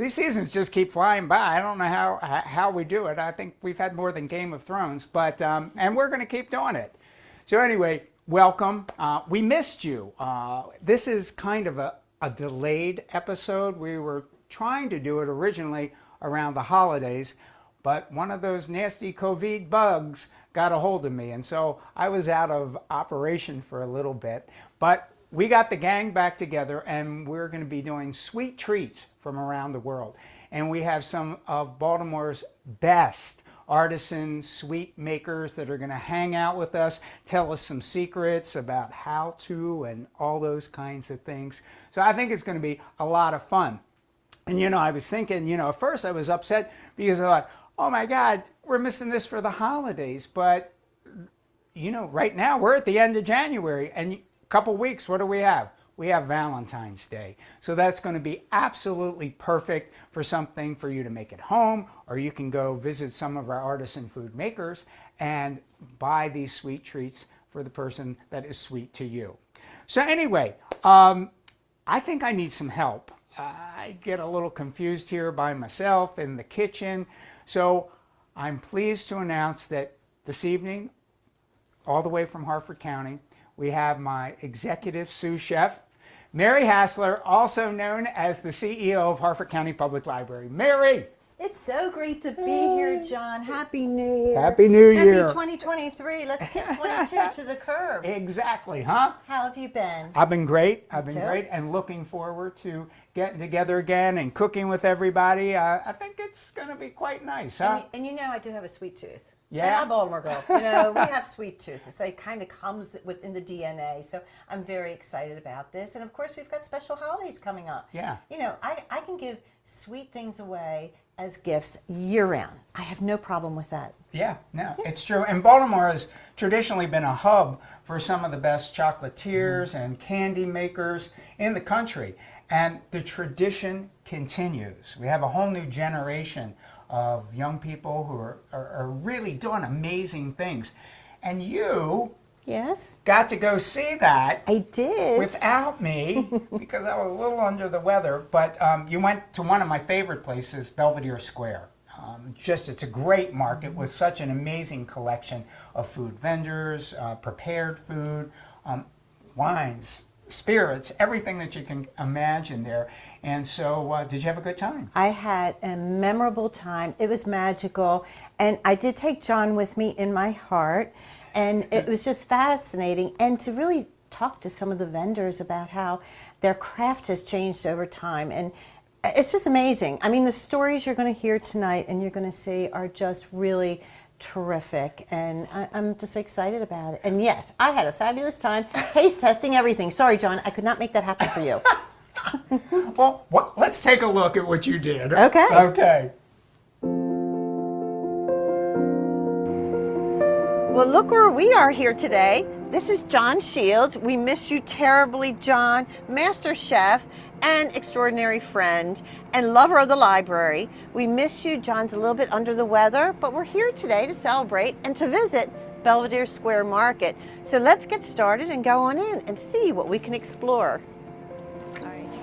these seasons just keep flying by. I don't know how we do it. I think we've had more than Game of Thrones, but and we're going to keep doing it. So anyway, welcome. We missed you. This is kind of a delayed episode. We were trying to do it originally around the holidays, but one of those nasty COVID bugs got a hold of me, and so I was out of operation for a little bit. But we got the gang back together, and we're going to be doing sweet treats from around the world. And we have some of Baltimore's best artisan sweet makers that are going to hang out with us, tell us some secrets about how to and all those kinds of things. So I think it's going to be a lot of fun. And I was thinking, at first I was upset because I thought, oh my God, we're missing this for the holidays. But, right now we're at the end of January, and couple weeks, what do we have? We have Valentine's Day. So that's going to be absolutely perfect for something for you to make at home, or you can go visit some of our artisan food makers and buy these sweet treats for the person that is sweet to you. So anyway, I think I need some help. I get a little confused here by myself in the kitchen. So I'm pleased to announce that this evening, all the way from Harford County, we have my executive sous chef, Mary Hastler, also known as the CEO of Harford County Public Library. Mary! It's so great to be here, John. Happy New Year. Happy New Year. Happy 2023. Let's kick 22 to the curb. Exactly, huh? How have you been? I've been great. I've been great, and looking forward to getting together again and cooking with everybody. I think it's going to be quite nice, huh? And I do have a sweet tooth. Yeah. I'm a Baltimore girl. We have sweet tooth. It kind of comes within the DNA. So I'm very excited about this. And of course, we've got special holidays coming up. Yeah. I can give sweet things away as gifts year round. I have no problem with that. Yeah, no, it's true. And Baltimore has traditionally been a hub for some of the best chocolatiers and candy makers in the country. And the tradition continues. We have a whole new generation of young people who are really doing amazing things. And you got to go see that. I did. Without me, because I was a little under the weather, but you went to one of my favorite places, Belvedere Square. It's a great market with such an amazing collection of food vendors, prepared food, wines, spirits, everything that you can imagine there. And so, did you have a good time? I had a memorable time. It was magical. And I did take John with me in my heart. And it was just fascinating. And to really talk to some of the vendors about how their craft has changed over time. And it's just amazing. I mean, the stories you're going to hear tonight and you're going to see are just really terrific, and I'm just excited about it. And yes, I had a fabulous time taste testing everything. Sorry, John, I could not make that happen for you. Well, let's take a look at what you did. Okay. Okay. Well, look where we are here today. This is John Shields. We miss you terribly, John, master chef and extraordinary friend and lover of the library. We miss you. John's a little bit under the weather, but we're here today to celebrate and to visit Belvedere Square Market. So let's get started and go on in and see what we can explore. All right.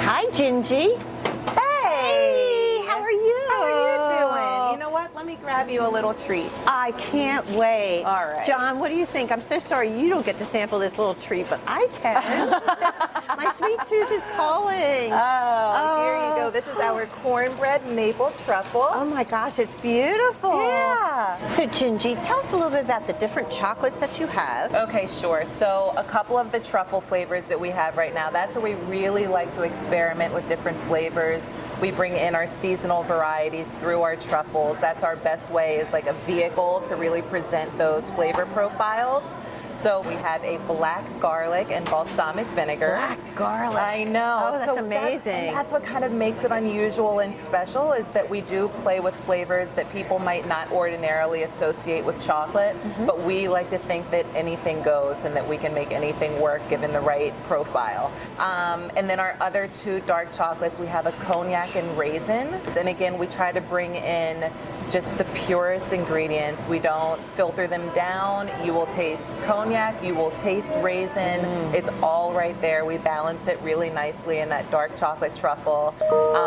Hi, Jinji. Hey, how are you? How are you doing? You know what? Let me grab you a little treat. I can't wait. All right. John, what do you think? I'm so sorry you don't get to sample this little treat, but I can. My sweet tooth is calling. Oh, here you go. This is our cornbread maple truffle. Oh my gosh, it's beautiful. Yeah. So Jinji, tell us a little bit about the different chocolates that you have. Okay, sure. So a couple of the truffle flavors that we have right now, that's where we really like to experiment with different flavors. We bring in our seasonal varieties through our truffles. That's our best way, is like a vehicle to really present those flavor profiles. So we have a black garlic and balsamic vinegar. Black garlic. I know. Oh, that's amazing. That's what kind of makes it unusual and special, is that we do play with flavors that people might not ordinarily associate with chocolate, but we like to think that anything goes and that we can make anything work given the right profile. And then our other two dark chocolates, we have a cognac and raisin. And again, we try to bring in just the purest ingredients. We don't filter them down. You will taste cognac cognac, you will taste raisin. It's all right there. We balance it really nicely in that dark chocolate truffle.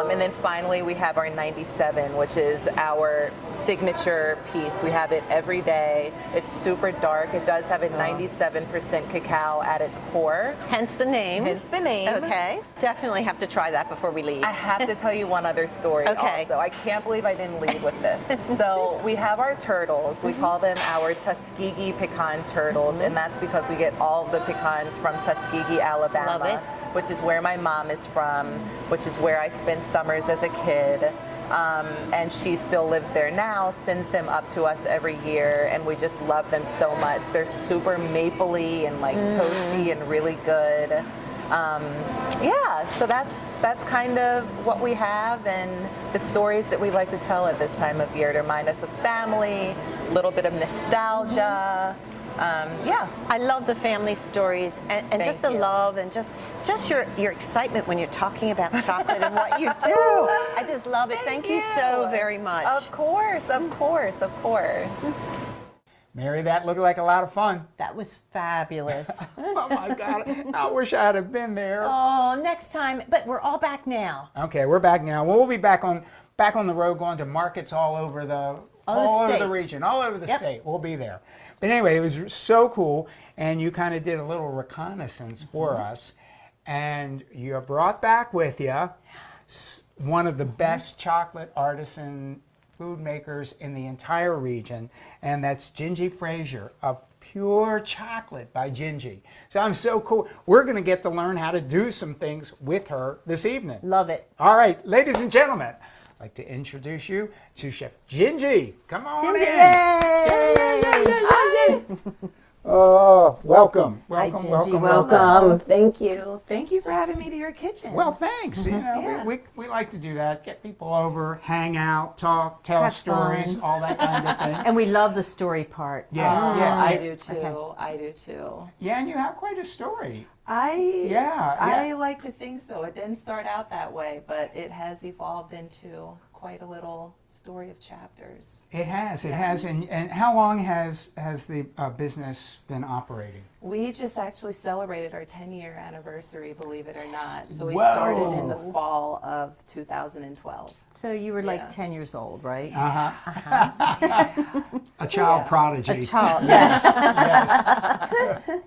And then finally we have our 97, which is our signature piece. We have it every day. It's super dark. It does have a 97% cacao at its core. Hence the name. Hence the name. Okay. Definitely have to try that before we leave. I have to tell you one other story Okay. also. I can't believe I didn't lead with this. So we have our turtles. We call them our Tuskegee pecan turtles, and that's because we get all the pecans from Tuskegee, Alabama, Love it. which is where my mom is from, which is where I spent summers as a kid. And she still lives there now, sends them up to us every year, and we just love them so much. They're super mapley and like toasty and really good. Yeah, so that's kind of what we have, and the stories that we like to tell at this time of year to remind us of family, a little bit of nostalgia. Yeah. I love the family stories and just the you. love and just your excitement when you're talking about chocolate and what you do. I just love it. Thank you so very much. Of course, of course, of course. Mary, that looked like a lot of fun. That was fabulous. Oh my God, I wish I had been there. Oh, next time. But we're all back now. Okay, we're back now. Well, we'll be back on the road, going to markets all over the over state. the region, all over the Yep. state. We'll be there. But anyway, it was so cool, and you kind of did a little reconnaissance for us, and you have brought back with you one of the best chocolate artisan food makers in the entire region, and that's Jinji Fraser of Pure Chocolate by Jinji. So I'm so cool. We're going to get to learn how to do some things with her this evening. Love it. All right, ladies and gentlemen, I'd like to introduce you to Chef Jinji. Come on in. Yay! Oh, welcome. Hi, Welcome, Jinji. welcome, Welcome. Thank you. Thank you for having me to your kitchen. Well, thanks. You know, Yeah. we like to do that. Get people over, hang out, talk, tell Have stories, fun. all that kind of thing. And we love the story part. Yeah, yeah, I do too. I do too. yeah, and you have quite a story. I Yeah. like to think so. It didn't start out that way, but it has evolved into quite a little story of chapters. It has, and how long has the business been operating? We just actually celebrated our 10-year anniversary, believe it or not. So we Whoa. started in the fall of 2012. So you were like Yeah. 10 years old, right? A child prodigy. A child. Yes, yes.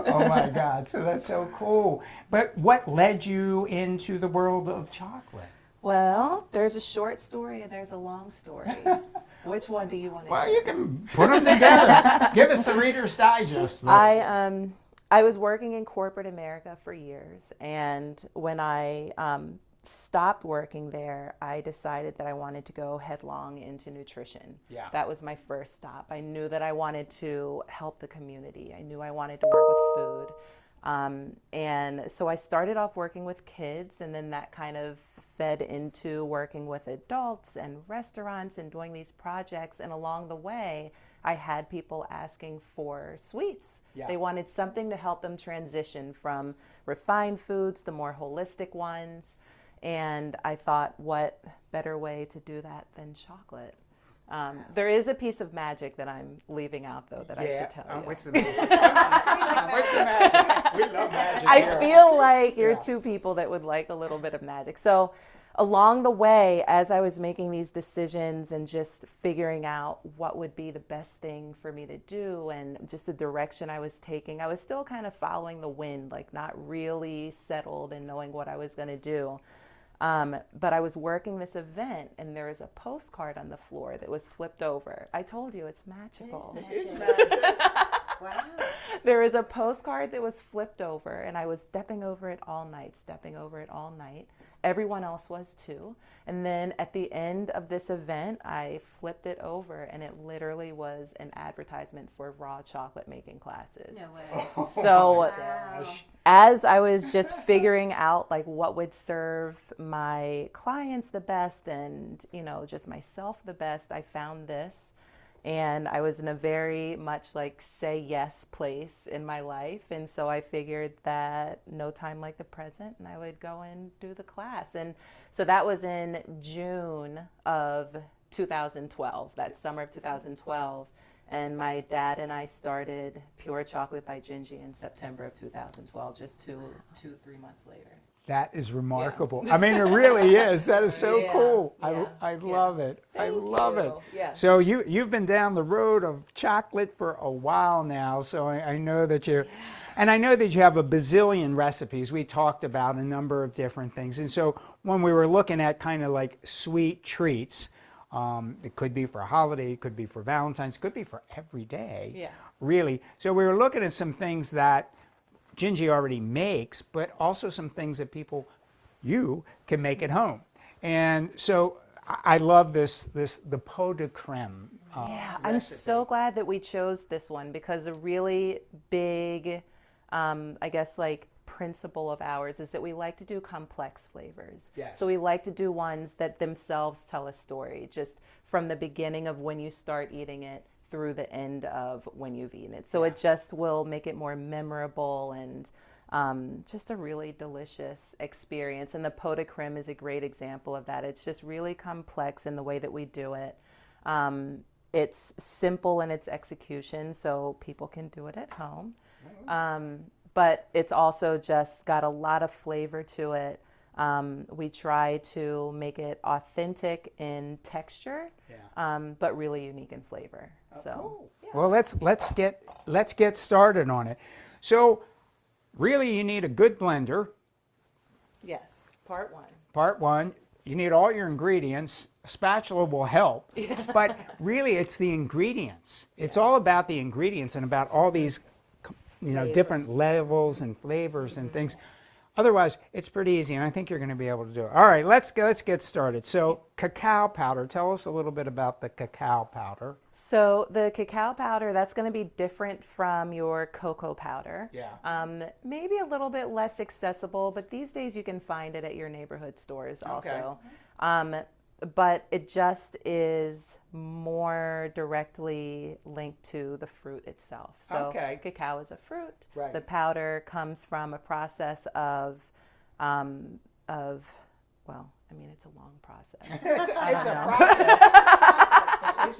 Oh my God, so that's so cool. But what led you into the world of chocolate? Well, there's a short story and there's a long story. Which one do you want to Well, hear? you can put them together. Give us the Reader's Digest. I was working in corporate America for years, and when I stopped working there, I decided that I wanted to go headlong into nutrition. Yeah. That was my first stop. I knew that I wanted to help the community. I knew I wanted to work with food. And so I started off working with kids, and then that kind of fed into working with adults and restaurants and doing these projects. And along the way, I had people asking for sweets. Yeah. They wanted something to help them transition from refined foods to more holistic ones. And I thought, what better way to do that than chocolate? There is a piece of magic that I'm leaving out, though, that I should tell you. What's the magic? Come on, what's the magic? We love magic. I here. feel like you're Yeah. two people that would like a little bit of magic. So along the way, as I was making these decisions and just figuring out what would be the best thing for me to do and just the direction I was taking, I was still kind of following the wind, like not really settled and knowing what I was going to do. But I was working this event, and there was a postcard on the floor that was flipped over. I told you, it's magical. It's magic. Wow. There was a postcard that was flipped over, and I was stepping over it all night. Everyone else was too. And then at the end of this event, I flipped it over, and it literally was an advertisement for raw chocolate making classes. No way. So Gosh. as I was just figuring out like what would serve my clients the best and, you know, just myself the best, I found this. And I was in a very much like say yes place in my life. And so I figured that no time like the present, and I would go and do the class. And so that was in June of 2012, that summer of 2012. And my dad and I started Pure Chocolate by Jinji in September of 2012, just 3 months later. That is remarkable. I mean, it really is. That is so Yeah, cool. yeah, I love it. I Thank love it. you. Yeah. So you've been down the road of chocolate for a while now. So I know that you, and I know that you have a bazillion recipes. We talked about a number of different things. And so when we were looking at kind of like sweet treats, it could be for a holiday, it could be for Valentine's, it could be for every day. Yeah. Really. So we were looking at some things that Jinji already makes, but also some things that you can make at home. And so I love the pot de creme. Yeah, I'm so glad that we chose this one because a really big, I guess, like principle of ours is that we like to do complex flavors. Yes. So we like to do ones that themselves tell a story, just from the beginning of when you start eating it through the end of when you've eaten it. So it just will make it more memorable and just a really delicious experience. And the pot de creme is a great example of that. It's just really complex in the way that we do it. It's simple in its execution, so people can do it at home. But it's also just got a lot of flavor to it. We try to make it authentic in texture, but really unique in flavor. Cool. Well, let's get started on it. So, really, you need a good blender. Yes, part one. Part one, you need all your ingredients. A spatula will help, but really, it's the ingredients. It's all about the ingredients and about all these, different levels and flavors and things. Otherwise, it's pretty easy, and I think you're going to be able to do it. All right, let's get started. So, cacao powder. Tell us a little bit about the cacao powder. So the cacao powder, that's going to be different from your cocoa powder. Yeah. Maybe a little bit less accessible, but these days you can find it at your neighborhood stores also. But it just is more directly linked to the fruit itself. So cacao is a fruit. Right. The powder comes from a process of it's a long process. It's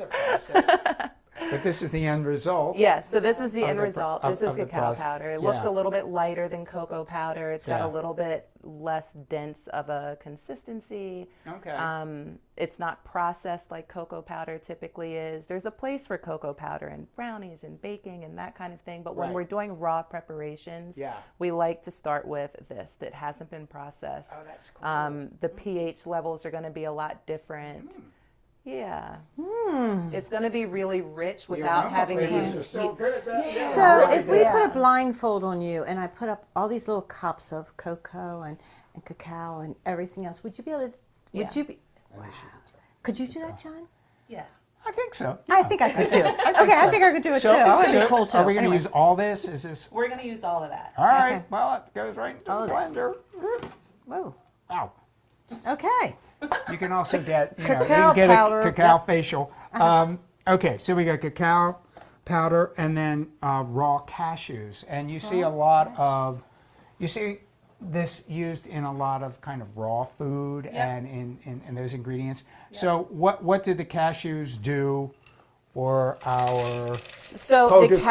a process. But this is the end result. Yes, so this is the end the result. of- This is of the cacao process. powder. It Yeah. looks a little bit lighter than cocoa powder. It's got Yeah. a little bit less dense of a consistency. Okay. It's not processed like cocoa powder typically is. There's a place for cocoa powder in brownies and baking and that kind of thing. But when Right. we're doing raw preparations, Yeah. we like to start with this that hasn't been processed. Oh, that's cool. The pH levels are going to be a lot different. Yeah. It's going to be really rich without having these. So if we put a blindfold on you and I put up all these little cups of cocoa and cacao and everything else, would you be able to, Yeah. could you do that, John? Yeah. I think so. I think I could too. I think I could do it too. I want to be cold too. Are we going to Anyway. use all this? Is this? We're going to use all of that. All right. Well, it goes right into All the of it. blender. Whoa. Wow. Okay. You can also get Cacao you can get powder, a cacao yep. facial. Okay, so we got cacao powder and then raw cashews, and you see a lot of this used in a lot of kind of raw food and in those ingredients. So what did the cashews do for our So pot the de creme for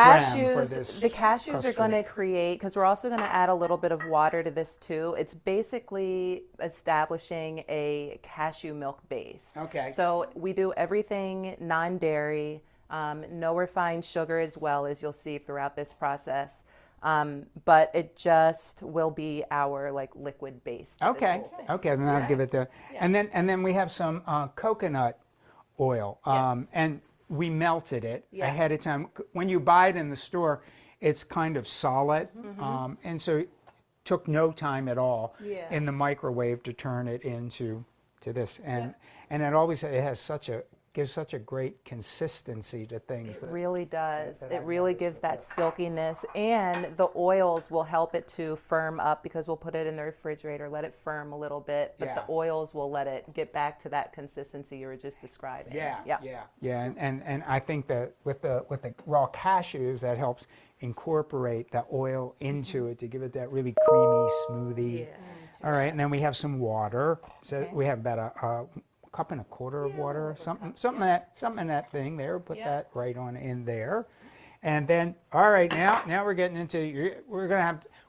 cashews, this the cashews are custard? going to create, because we're also going to add a little bit of water to this too. It's basically establishing a cashew milk base. Okay. So we do everything non-dairy, no refined sugar as well, as you'll see throughout this process. But it just will be our like liquid base. to this Okay. whole thing. Okay. Then I'll give it the and then we have some coconut oil Yes. and we melted it Yeah. ahead of time. When you buy it in the store, it's kind of solid, and so it took no time at all Yeah. in the microwave to turn it into this. And it gives such a great consistency to things. It really does. It really gives that silkiness, and the oils will help it to firm up because we'll put it in the refrigerator, let it firm a little bit, but the oils will let it get back to that consistency you were just describing. Yeah. And I think that with the raw cashews, that helps incorporate the oil into it to give it that really creamy smoothie. All right, and then we have some water. So we have about a cup and a quarter of water, something in that thing there. Put that right on in there, and then all right, now we're getting into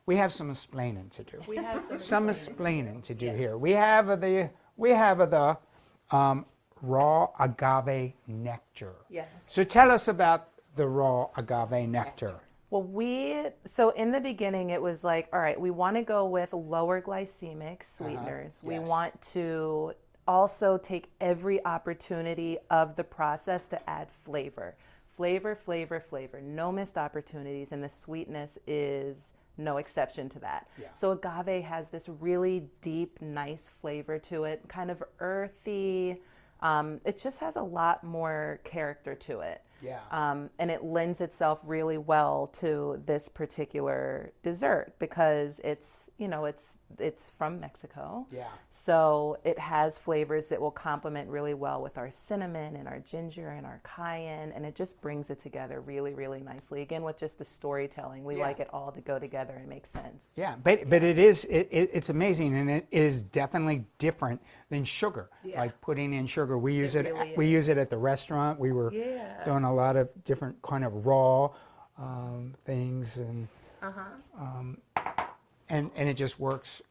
we have some explaining to do. We have Some explaining to do here. We have the raw agave nectar. Yes. So tell us about the raw agave nectar. Well, so in the beginning, it was like, all right, we want to go with lower glycemic sweeteners. We Yes. want to also take every opportunity of the process to add flavor. Flavor, flavor, flavor. No missed opportunities, and the sweetness is no exception to that. Yeah. So agave has this really deep, nice flavor to it, kind of earthy. It just has a lot more character to it. Yeah. And it lends itself really well to this particular dessert because it's from Mexico. Yeah. So it has flavors that will complement really well with our cinnamon and our ginger and our cayenne, and it just brings it together really, really nicely. Again, with just the storytelling, we like it all to go together and make sense. Yeah, but it's amazing, and it is definitely different than sugar. Like putting in sugar, we use really use it at the restaurant. We were doing a lot of different kind of raw things, and and it just works.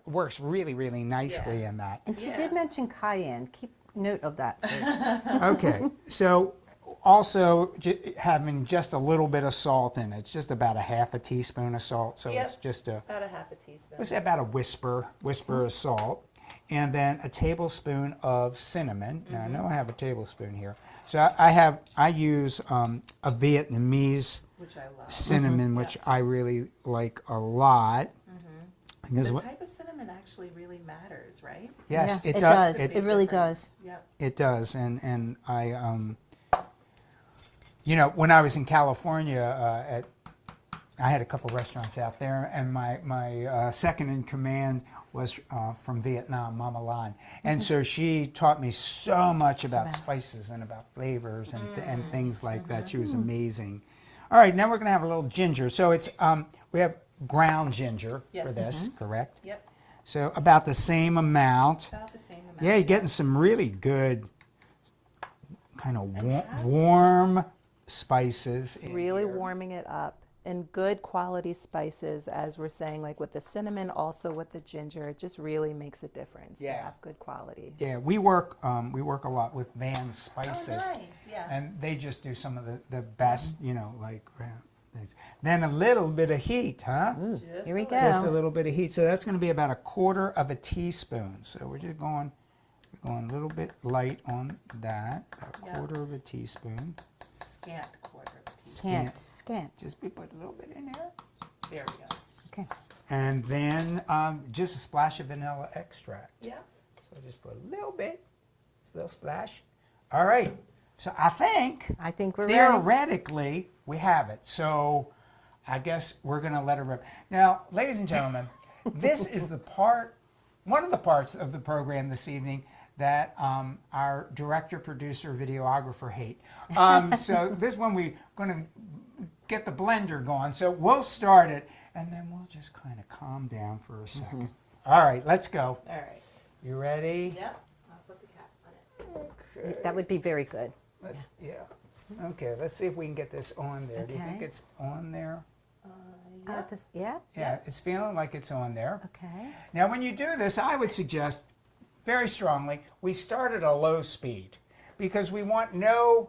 Works really, really nicely in that. And she did mention cayenne. Keep note of that first. Okay, so also having just a little bit of salt in it. It's just about a half a teaspoon of salt. So it's just About a half a teaspoon. Let's say about a whisper of salt, and then a tablespoon of cinnamon. Now I know I have a tablespoon here, so I use a Vietnamese Which I love. cinnamon, which I really like a lot. Because The type of cinnamon actually really matters, right? yes, Yeah, it it does. does. It really does. Yep. It does, and I, when I was in California, I had a couple restaurants out there, and my second in command was from Vietnam, Mama Lan, and so she taught me so much about spices and about flavors and things like that. She was amazing. All right, now we're going to have a little ginger. So it's we have ground ginger for this, correct? Yep. So about the same amount. About the same amount. Yeah, you're getting some really good kind of warm spices. in Really here. warming it up. And good quality spices, as we're saying, like with the cinnamon, also with the ginger, it just really makes a difference to Yeah. have good quality. Yeah, we work a lot with Van Spices. nice, yeah. And they just do some of the best, like things. Then a little bit of heat, huh? Here we Just a go. little bit of heat. So that's going to be about a quarter of a teaspoon. So we're just going a little bit light on that, a quarter of a teaspoon. Scant quarter of a teaspoon. Scant. Just put a little bit in there. There we go. Okay. And then just a splash of vanilla extract. Yeah. So just put a little bit, a little splash. All right. So I think we're ready. theoretically we have it. So I guess we're going to let it rip. Now, ladies and gentlemen, this is one of the parts of the program this evening that our director, producer, videographer hate. So this one we're going to get the blender going. So we'll start it, and then we'll just kind of calm down for a second. All right, let's go. All right. You ready? Yep. I'll put the cap on it. That would be very good. Okay, let's see if we can get this on there. Do you think Okay. it's on there? Yeah. Yeah, it's feeling like it's on there. Okay. Now, when you do this, I would suggest very strongly we start at a low speed because we want no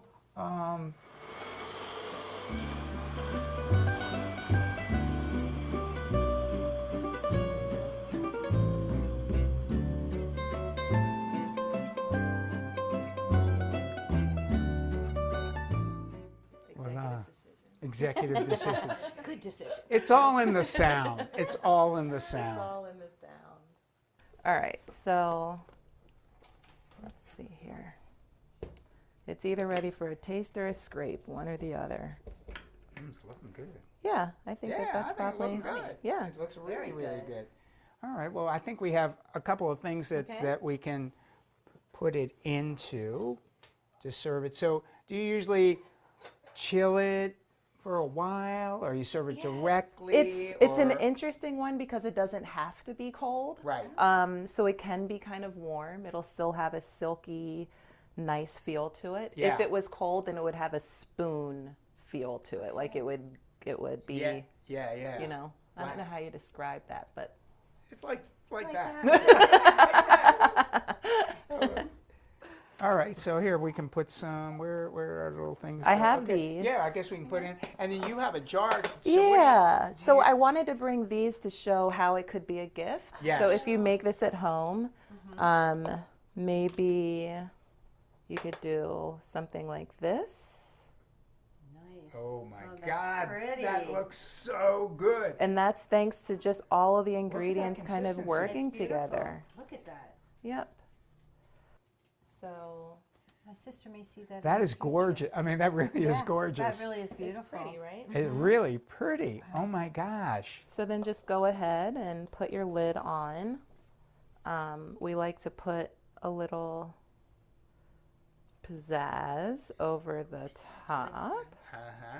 executive decision. Good decision. It's all in the sound. It's all in the sound. All in the sound. All right, so let's see here. It's either ready for a taste or a scrape, one or the other. It's looking good. Yeah, I think Yeah, that's I think probably it's looking good. Yeah. It looks really, really good. All right, well, I think we have a couple of things that we can put it into to serve it. So do you usually chill it for a while, or you serve it directly? It's an or- interesting one because it doesn't have to be cold. Right. So it can be kind of warm. It'll still have a silky, nice feel to it. Yeah. If it was cold, then it would have a spoon feel to it. Like it would be, Yeah. you know, I don't know how you describe that, but It's like that. All right, so here we can put some. Where are the little things? I go? have Okay, these. Yeah, I guess we can put in, and then you have a jar. So yeah. So I wanted to bring these to show how it could be a gift. Yes. So if you make this at home, maybe you could do something like this. Nice. Oh my Oh, that's God, pretty. that looks so good. And that's thanks to just all of the ingredients kind of consistency. working It's beautiful. together. Look at that. Yep. So My sister may see that. That in is the future. gorgeous. I mean, that really is Yeah, gorgeous. That really is beautiful. pretty, right? It's really pretty. Oh my gosh. So then just go ahead and put your lid on. We like to put a little pizzazz over the top. Uh-huh.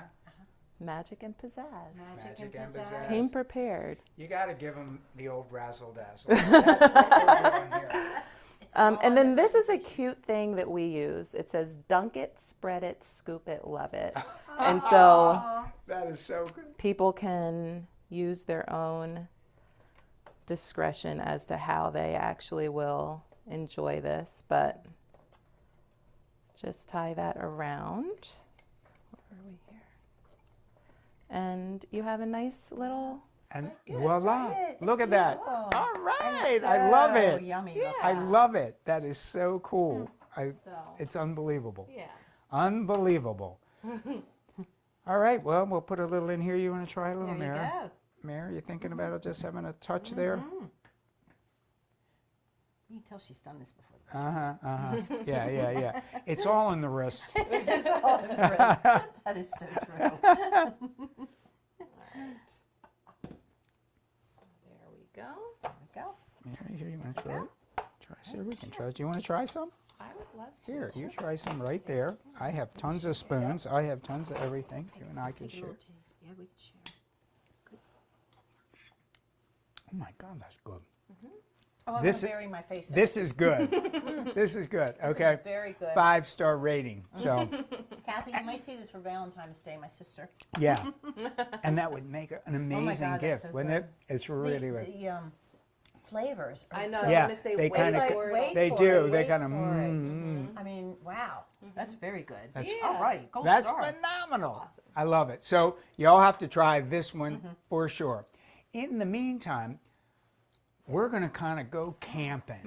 Magic and pizzazz. Magic and pizzazz. Came prepared. You got to give them the old razzle dazzle. That's what we're doing here. And then this is a cute thing that we use. It says, dunk it, spread it, scoop it, love it. And so That is so good. people can use their own discretion as to how they actually will enjoy this, but just tie that around. Where are we here? And you have a nice little, And voila, It's look at that. beautiful. All And right, it's I love so it. Yummy looking. I love it. That is so cool. so, It's unbelievable. yeah. Unbelievable. All right, well, we'll put a little in here. You want to try a little, There you Mary? go. Mary, you thinking about it, just having a touch there? You can tell she's done this before. Yeah. It's all in the wrist. It's all in the wrist. That is so true. There we go. There we go. Mary, here, you want to try it? Try, Sarah, we can try it. Do you want to try some? I would love to. Here, you try some right there. I have tons of spoons. I have tons of everything. You and I can Take a share. little taste. Yeah, we can share. Oh my God, that's good. Oh, I'm This- gonna bury my face. in it. This is good. This is good. This is Okay. very good. 5-star rating. So, Kathy, you might see this for Valentine's Day, my sister. yeah. And that would make an Oh my amazing God, that's gift, so wouldn't good. it? It's really good. The flavors. Are I know. just- Yeah, I was gonna say they wait kinda- for it. Wait They for do. it, They wait kind of. for it. I mean, wow. That's very good. That's- All right, gold That's star. phenomenal. I love it. So y'all have to try this one for sure. In the meantime, we're going to kind of go camping.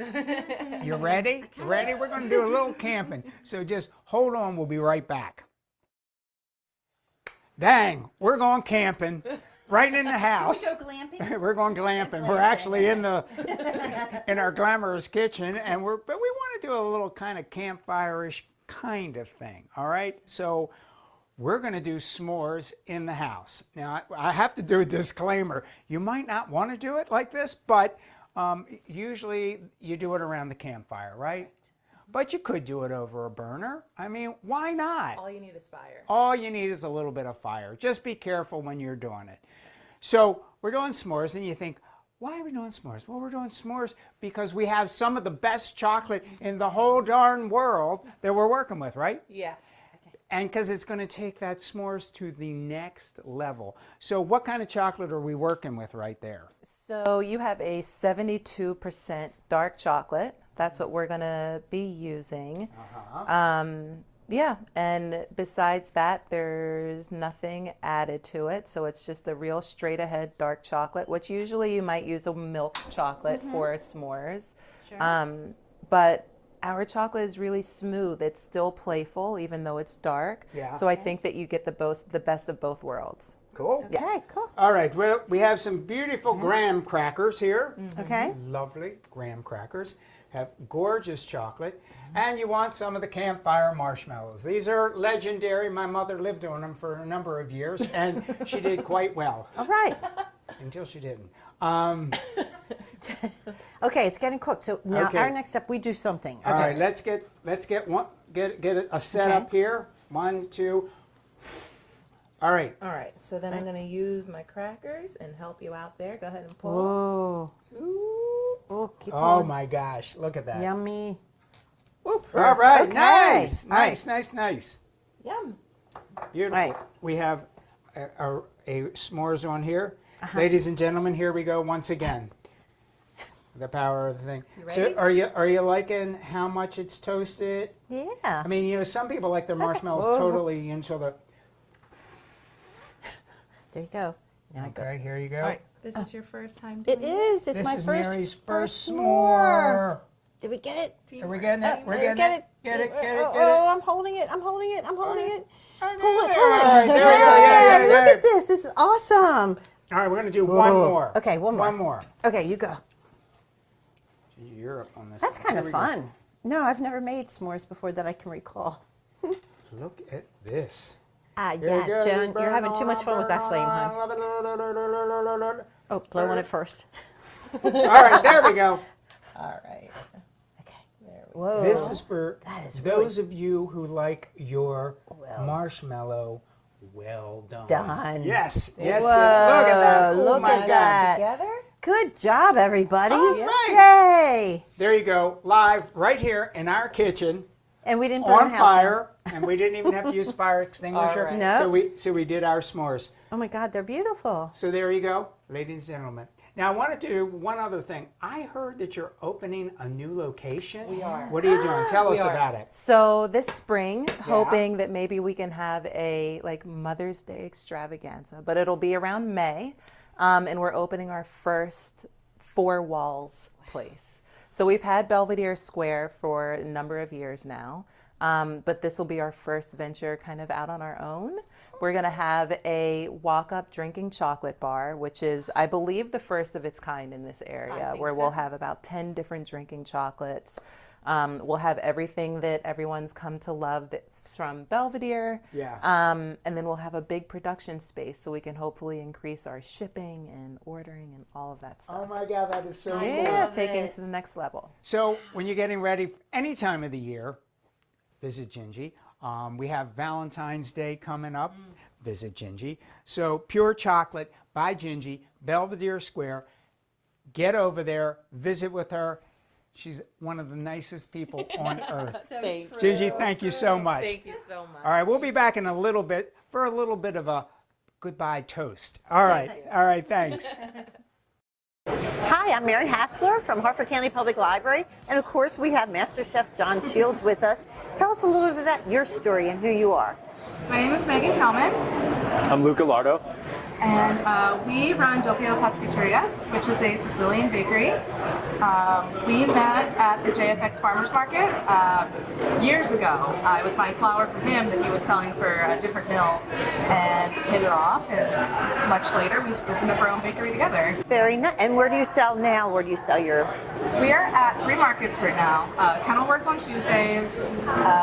You ready? Ready? We're going to do a little camping. So just hold on. We'll be right back. Dang, we're going camping right in the house. Can we go glamping? We're going glamping. We're actually in our glamorous kitchen, and but we want to do a little kind of campfire-ish kind of thing. All right, so we're going to do s'mores in the house. Now I have to do a disclaimer. You might not want to do it like this, but usually you do it around the campfire, right? But you could do it over a burner. I mean, why not? All you need is fire. All you need is a little bit of fire. Just be careful when you're doing it. So we're doing s'mores, and you think, why are we doing s'mores? Well, we're doing s'mores because we have some of the best chocolate in the whole darn world that we're working with, right? Yeah. And because it's going to take that s'mores to the next level. So what kind of chocolate are we working with right there? So you have a 72% dark chocolate. That's what we're going to be using. Yeah, and besides that, there's nothing added to it. So it's just a real straight ahead dark chocolate, which usually you might use a milk chocolate for s'mores. Sure. But our chocolate is really smooth. It's still playful, even though it's dark. Yeah. So I think that you get the best of both worlds. Cool. Okay, cool. All right, well, we have some beautiful graham crackers here. Okay. Lovely graham crackers. Have gorgeous chocolate. And you want some of the campfire marshmallows. These are legendary. My mother lived on them for a number of years, and she did quite well All right. until she didn't. Okay, it's getting cooked. So now Okay. our next step, we do something. Okay. All right, let's get a setup here. 1, 2. All right. All right, so then I'm going to use my crackers and help you out there. Go ahead and pull. Oh. Oh, keep Oh going. my gosh, look at that. Yummy. All right, Okay. nice, All right. nice. Yum. Beautiful. Right. We have a s'mores on here. Ladies and gentlemen, here we go once again. The power of the thing. So ready? are you liking how much it's toasted? Yeah. I mean, you know, some people like their marshmallows totally until the. There you go. Now go. Okay, here you go. All right. This is your first time It doing is. It's This my is first Mary's first s'more. s'more. Did we get it? Are we getting it? We're Get getting it. Get it. Oh, I'm holding it. I'm holding it. Pull it. All right, there we go. Yeah, Yeah. look at this. This is awesome. All right, we're gonna do one more. Okay, one more. One more. Okay, you go. You're up on this. That's kind Here of we go. fun. No, I've never made s'mores before that I can recall. Look at this. Ah, Here we go. yeah, Joan, Just you're burn having too on, much fun with that burn flame, on. hon. Oh, blow on it first. All right, there we go. All right. Okay. There we Whoa. This is for That is those of you who like your marshmallow well done. Done. Yes, yes. Whoa, Look at that. Oh look my at God. that. Together. Good job, everybody. All right. Yay. There you go, live right here in our kitchen And we didn't burn on the house fire, and we didn't even have to use fire extinguisher. All right. No. So we did our s'mores. down. Oh my God, they're beautiful. So there you go, ladies and gentlemen. Now I want to do one other thing. I heard that you're opening a new location. We are. What are you doing? Tell us about it. So this spring, hoping that maybe we can have a like Mother's Day extravaganza, but it'll be around May, and we're opening our first four walls place. So we've had Belvedere Square for a number of years now, but this will be our first venture kind of out on our own. We're going to have a walk-up drinking chocolate bar, which is, I believe, the first of its kind in this area, where we'll have about 10 different drinking chocolates. We'll have everything that everyone's come to love that's from Belvedere. Yeah. And then we'll have a big production space so we can hopefully increase our shipping and ordering and all of that stuff. Oh my God, that is so cool. Yeah, taking it to the next level. So when you're getting ready for any time of the year, visit Jinji. We have Valentine's Day coming up. Visit Jinji. So Pure Chocolate by Jinji, Belvedere Square. Get over there, visit with her. She's one of the nicest people on earth. Jinji, thank you so much. Thank you so much. All right, we'll be back in a little bit for a little bit of a goodbye toast. All right, thanks. Hi, I'm Mary Hastler from Harford County Public Library, and of course we have Master Chef John Shields with us. Tell us a little bit about your story and who you are. My name is Megan Cowman, I'm Luca Lardo. and we run Doppio Pasticceria, which is a Sicilian bakery. We met at the JFX Farmers Market years ago. I was buying flour from him that he was selling for a different mill, and hit it off. And much later, we opened up our own bakery together. Very nice. And where do you sell now? Where do you sell your... We are at three markets right now: Kenilworth on Tuesdays,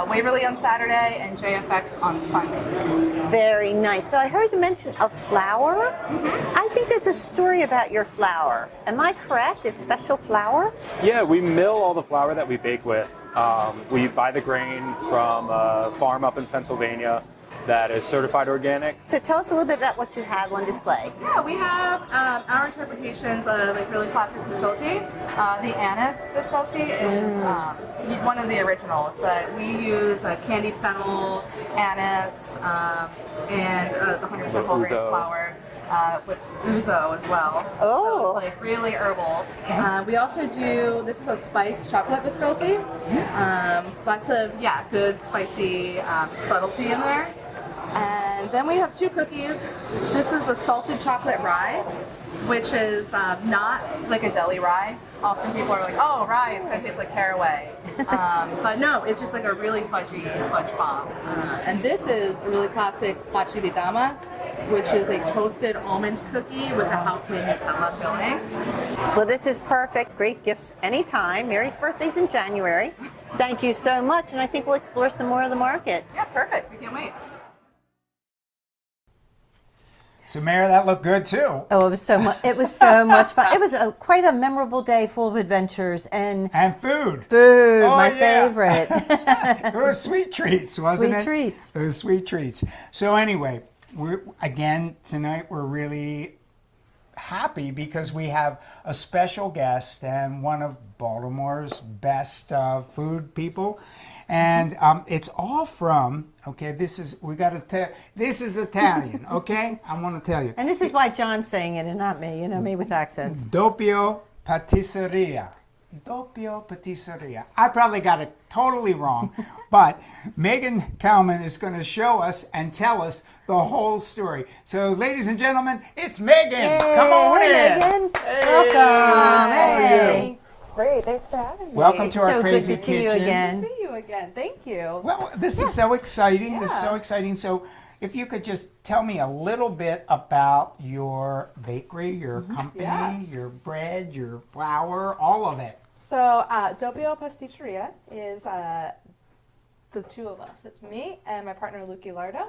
Waverly on Saturday, and JFX on Sundays. Very nice. So I heard you mention a flour. I think there's a story about your flour. Am I correct? It's special flour? Yeah, we mill all the flour that we bake with. We buy the grain from a farm up in Pennsylvania that is certified organic. So tell us a little bit about what you have on display. Yeah, we have our interpretations of like really classic biscotti. The anise biscotti is one of the originals, but we use candied fennel, anise, and the 100% whole grain Ouzo. flour with ouzo as well. Oh. So it's like really herbal. We also do, this is a spiced chocolate biscotti. Lots of, good spicy subtlety in there. And then we have two cookies. This is the salted chocolate rye, which is not like a deli rye. Often people are like, oh, rye, it's gonna taste like caraway. But no, it's just like a really fudgy fudge bomb. And this is a really classic baci di dama, which is a toasted almond cookie with a house-made Nutella filling. Well, this is perfect. Great gifts anytime. Mary's birthday's in January. Thank you so much, and I think we'll explore some more of the market. Yeah, perfect. We can't wait. So Mary, that looked good too. Oh, it was so much. It was so much fun. It was quite a memorable day, full of adventures and And food. food. Oh, My yeah. favorite. It was sweet treats, wasn't it? Sweet treats. It was sweet treats. So anyway, tonight we're really happy because we have a special guest and one of Baltimore's best food people. And it's all from, okay, this is Italian, okay? I want to tell you. And this is why John's saying it and not me, me with accents. Doppio Pasticceria. Doppio Pasticceria. I probably got it totally wrong, but Megan Cowman is going to show us and tell us the whole story. So, ladies and gentlemen, it's Megan. Hey, Come on in. Megan. Hey. Welcome. Hey. Great, thanks for having me. Welcome to our So good crazy to see you kitchen. again. See you again. Thank you. Well, this is so exciting. Yeah. This is so exciting. So, if you could just tell me a little bit about your bakery, your company, Yeah. your bread, your flour, all of it. So, Doppio Pasticceria is the two of us. It's me and my partner, Lucky Lardo.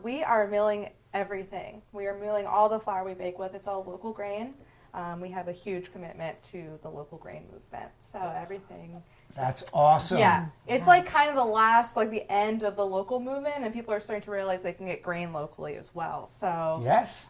We are milling everything. We are milling all the flour we bake with. It's all local grain. We have a huge commitment to the local grain movement. So everything. That's awesome. Yeah, it's like kind of the end of the local movement, and people are starting to realize they can get grain locally as well. So Yes.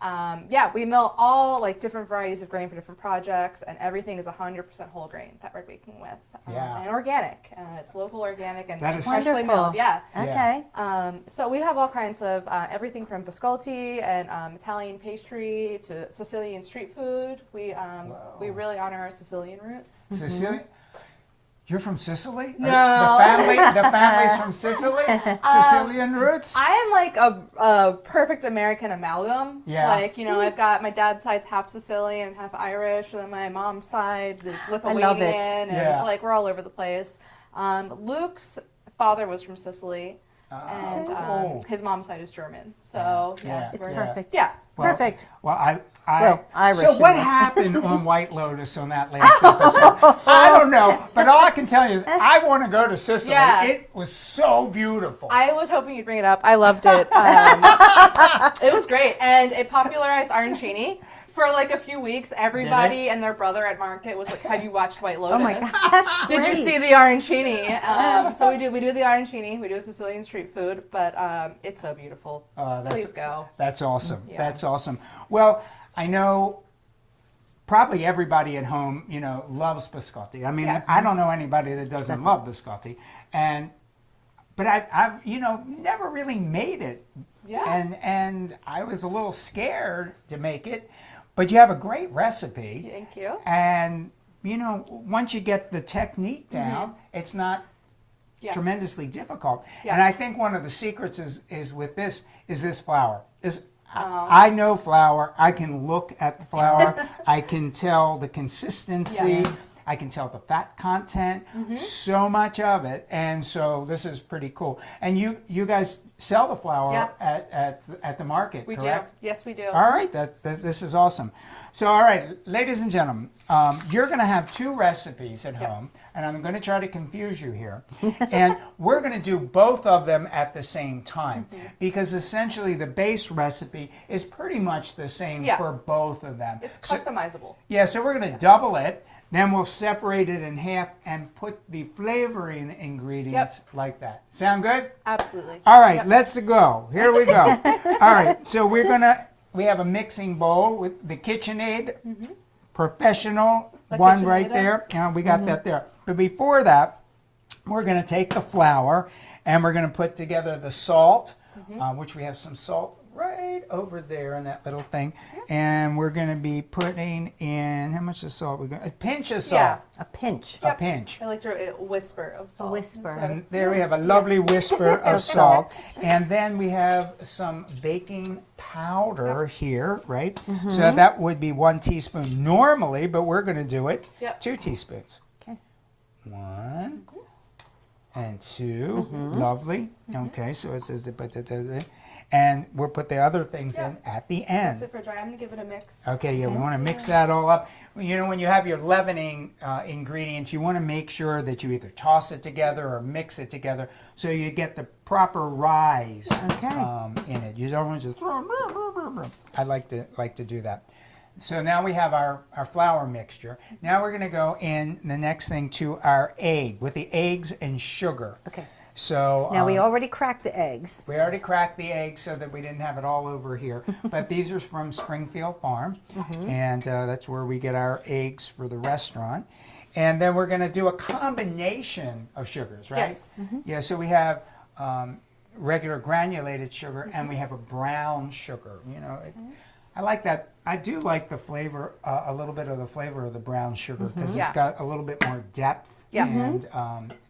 we mill all like different varieties of grain for different projects, and everything is 100% whole grain that we're baking with, Yeah. and organic. It's local organic and That it's is freshly wonderful. milled. Yeah. Okay. So we have all kinds of everything from biscotti and Italian pastry to Sicilian street food. We really honor our Sicilian roots. Sicily? You're from Sicily? No. The family's from Sicily? Sicilian roots? I am like a perfect American amalgam. Yeah. Like, I've got my dad's side's half Sicilian and half Irish, and then my mom's side is Lithuanian. love it. And Yeah. like we're all over the place. Luke's father was from Sicily, and his mom's side is German. So yeah, It's we're- perfect. Yeah. Perfect. Well, Irish So what anyway. happened on White Lotus on that last episode? I don't know, but all I can tell you is I want to go to Sicily. Yeah. It was so beautiful. I was hoping you'd bring it up. I loved it. It was great, and it popularized arancini. For like a few weeks, everybody and their brother at market was like, "Have you watched White Lotus? Oh my God, that's Did you great. see the arancini?" So we do the arancini. We do a Sicilian street food, but it's so beautiful. Please go. That's awesome. Yeah. That's awesome. Well, I know probably everybody at home, loves biscotti. I mean, Yeah. I don't know anybody that doesn't love biscotti. But I've never really made it. Yeah. And I was a little scared to make it, but you have a great recipe. Thank you. And once you get the technique down, it's not Yeah. tremendously difficult. Yeah. And I think one of the secrets is with this flour. I know flour. I can look at the flour. I can tell the consistency. Yeah. I can tell the fat content. So much of it, and so this is pretty cool. And you guys sell the flour Yeah. at the market, We correct? do. Yes, we do. All right, this is awesome. So, all right, ladies and gentlemen, you're going to have two recipes at home, and I'm going to try to confuse you here. And we're going to do both of them at the same time, because essentially the base recipe is pretty much the same Yeah. for both of them. It's customizable. So we're going to double it. Then we'll separate it in half and put the flavoring ingredients like that. Sound good? Absolutely. All right, Yep. let's go. Here we go. All right, so we have a mixing bowl with the KitchenAid professional The one KitchenAid. right there. We got that there. But before that, we're going to take the flour and we're going to put together the salt, which we have some salt right over there in that little thing. And we're going to be putting in, how much of salt? A pinch of salt. Yeah. A pinch. A pinch. I like to whisper of salt. whisper. And there we have a lovely whisper of salt. And then we have some baking powder here, right? So that would be 1 teaspoon normally, but we're going to do it 2 teaspoons. Okay. 1 and 2. Lovely. Okay, so it says, and we'll put the other things in at the end. That's it for dry. I'm going to give it a mix. Okay, we want to mix that all up. When you have your leavening ingredients, you want to make sure that you either toss it together or mix it together so you get the proper rise in it. You don't want to just I like to do that. So now we have our flour mixture. Now we're going to go in the next thing to our egg with the eggs and sugar. Okay. So Now we already cracked the eggs. we already cracked the eggs so that we didn't have it all over here. But these are from Springfield Farm, and that's where we get our eggs for the restaurant. And then we're going to do a combination of sugars, right? Yes. Yeah, so we have regular granulated sugar and we have a brown sugar. You know, I like that. I do like the flavor, a little bit of the flavor of the brown sugar because it's got a little bit more depth and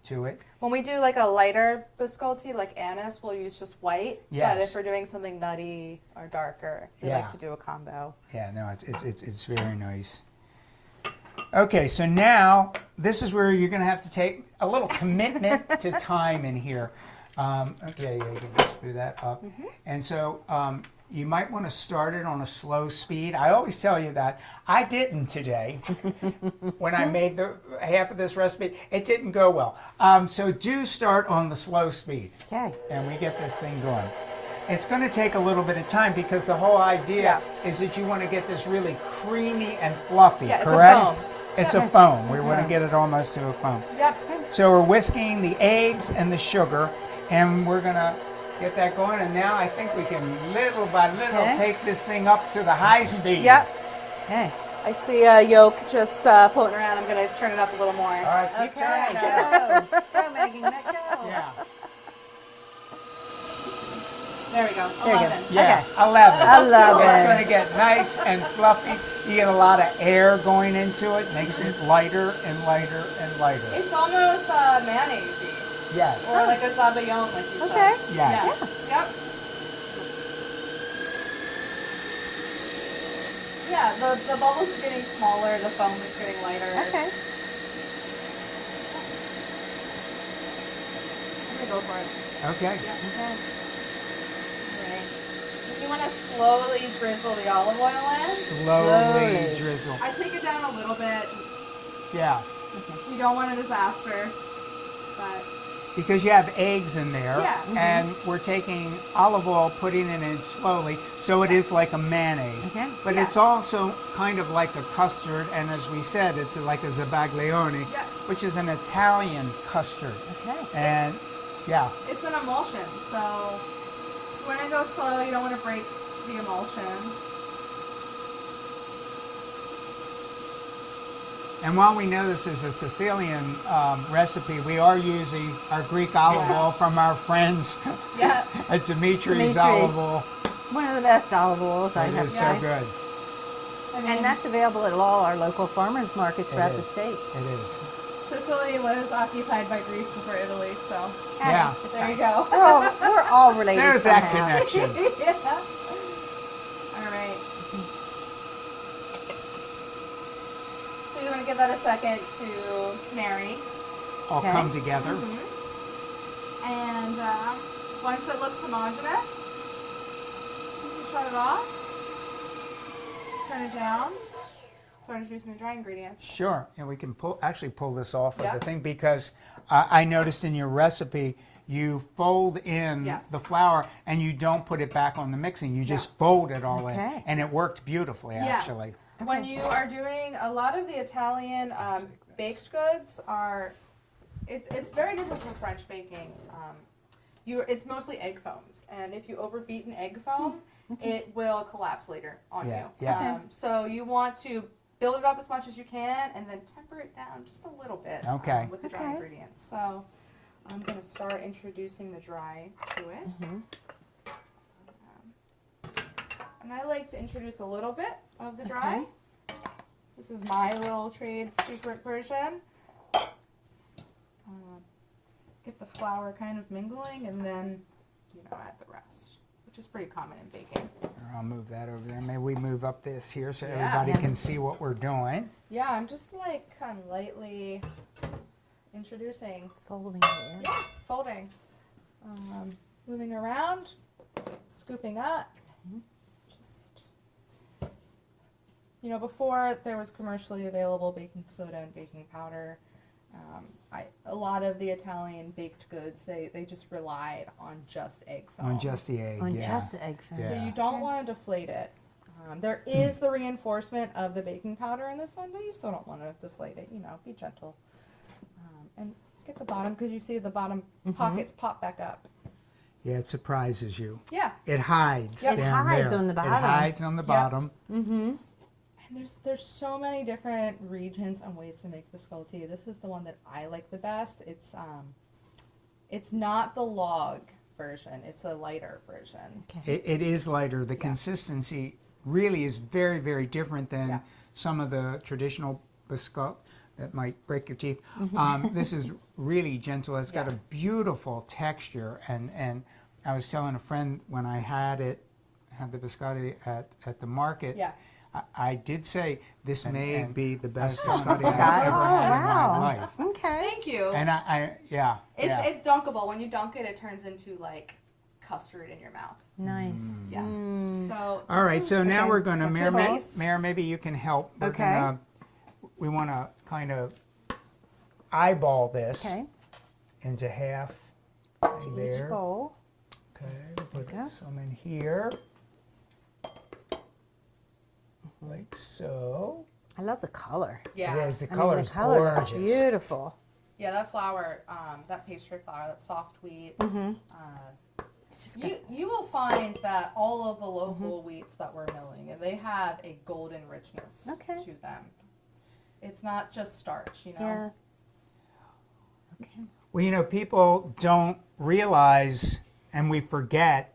to it. When we do like a lighter biscotti, like anise, we'll use just white. But Yes. if we're doing something nutty or darker, we like to do a combo. Yeah, no, it's very nice. Okay, so now this is where you're going to have to take a little commitment to time in here. Okay, yeah, you can just screw that up. And so you might want to start it on a slow speed. I always tell you that. I didn't today when I made the half of this recipe. It didn't go well. So do start on the slow speed. Okay. And we get this thing going. It's going to take a little bit of time because the whole idea is that you want to get this really creamy and fluffy, Yeah, it's a correct? foam. It's a foam. We want to get it almost to a foam. Yep. So we're whisking the eggs and the sugar, and we're going to get that going. And now I think we can, little by little, take this thing up to the high speed. Yep. Okay. I see a yolk just floating around. I'm going to turn it up a little more. All right, keep Okay. turning that. Go. Go, Megan. Let go. Yeah. There we go. There you go. 11. Yeah, Okay. 11. I love It's it. going to get nice and fluffy. You get a lot of air going into it, makes it lighter and lighter and lighter. It's almost mayonnaise-y. Yes. Or like a sabayon, like you Okay. said. Yes. Yeah. Yep. Yeah, the bubbles are getting smaller, the foam is getting lighter. Okay. I'm gonna go for it. Okay. Okay. Right. You want to slowly drizzle the olive oil in. Slowly Slowly. drizzle. I take it down a little bit. Yeah. You don't want a disaster, but Because you have eggs in there, Yeah. and we're taking olive oil, putting it in slowly, so it is like a mayonnaise. Okay. But it's also kind of like a custard, and as we said, it's like a zabaglione, Yeah. which is an Italian custard. Okay. And yeah, it's an emulsion, so you want to go slow. You don't want to break the emulsion. and while we know this is a Sicilian recipe, we are using our Greek olive oil from our friends Yeah. at Dimitri's Dimitri's. Olive Oil. One of the best olive oils, I It have is to so say. good. I mean, And that's available at all our local farmers markets throughout the is. state. It is. Sicily was occupied by Greece before Italy, so Yeah. there you go. We're all related There's that somehow. connection. Yeah. All right. So you want to give that a second to marry, All Okay. come together. and once it looks homogeneous, you can shut it off, turn it down, start introducing the dry ingredients. Sure, and we can actually pull this off of Yeah. the thing because I noticed in your recipe you fold in Yes. the flour and you don't put it back on the mixing. You just fold it all in, Okay. and it worked beautifully actually. Yes. When you are doing a lot of the Italian baked goods are, it's very different from French baking. It's mostly egg foams, and if you overbeat an egg foam, it will collapse later on Yeah, you. yeah. So you want to build it up as much as you can, and then temper it down just a little bit Okay. with the dry Okay. ingredients. So I'm going to start introducing the dry to it. And I like to introduce a little bit of the dry. This is my little trade secret version. Get the flour kind of mingling, and then add the rest, which is pretty common in baking. I'll move that over there. Maybe we move up this here so Yeah. everybody can see what we're doing. Yeah, I'm just like kind of lightly introducing, Folding it in. folding, moving around, scooping up. Just, before there was commercially available baking soda and baking powder, a lot of the Italian baked goods, they just relied on just egg foam. On just the egg, On yeah. just the egg foam. Yeah. So you don't want to deflate it. There is the reinforcement of the baking powder in this one, but you still don't want to deflate it. Be gentle. And get the bottom because you see the bottom pockets pop back up. Yeah, it surprises you. Yeah. It hides Yep. It down hides there. on the It bottom. hides on the bottom. And there's so many different regions and ways to make biscotti. This is the one that I like the best. It's not the log version. It's a lighter version. It is lighter. The consistency really is very, very different than some of the traditional biscotti that might break your teeth. This is really gentle. It's got a beautiful texture. And I was telling a friend when I had the biscotti at the market, I did say this may be the best biscotti I've ever had in my life. Okay. Thank you. And It's dunkable. When you dunk it, it turns into like custard in your mouth. Nice. Yeah. So All right, so now we're going to, That's Mayor, nice. Mayor, maybe you can help. We're Okay. gonna, we want to kind of eyeball this Okay. into half. To there. each bowl. Okay, we'll put go. some in here. Like so. I love the color. yeah. It is, the I mean, color the is color looks gorgeous. beautiful. Yeah, that flour, that pastry flour, that soft wheat. It's just You will find that all of the local wheats that we're milling, they have a golden richness Okay. to them. It's not just starch, you know. yeah. Okay. Well, people don't realize, and we forget,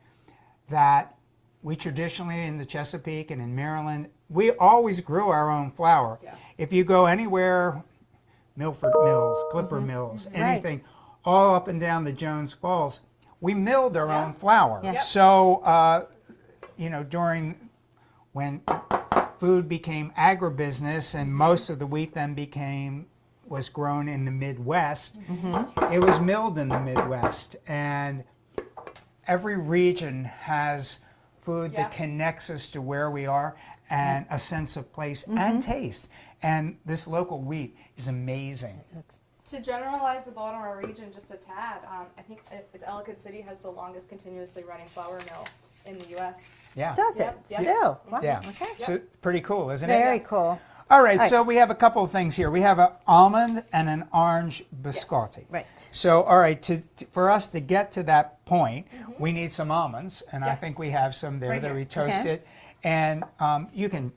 that we traditionally in the Chesapeake and in Maryland, we always grew our own flour. Yeah. If you go anywhere, Milford Mills, Clipper Mills, anything, all up and down the Jones Falls, we milled our own flour. Yes. Yep. So, during when food became agribusiness and most of the wheat then was grown in the Midwest, it was milled in the Midwest. And every region has food that connects us to where we are and a sense of place and taste. And this local wheat is amazing. To generalize about our region just a tad, I think it's Ellicott City has the longest continuously running flour mill in the U.S. Yeah. Does it? Yep, yes. Still? Wow. Yeah. Okay. So pretty cool, isn't Very it? cool. All right, so we have a couple of things here. We have an almond and an orange biscotti. Right. So, all right, for us to get to that point, we need some almonds, and I think we have some there Right that here. we toasted. And you can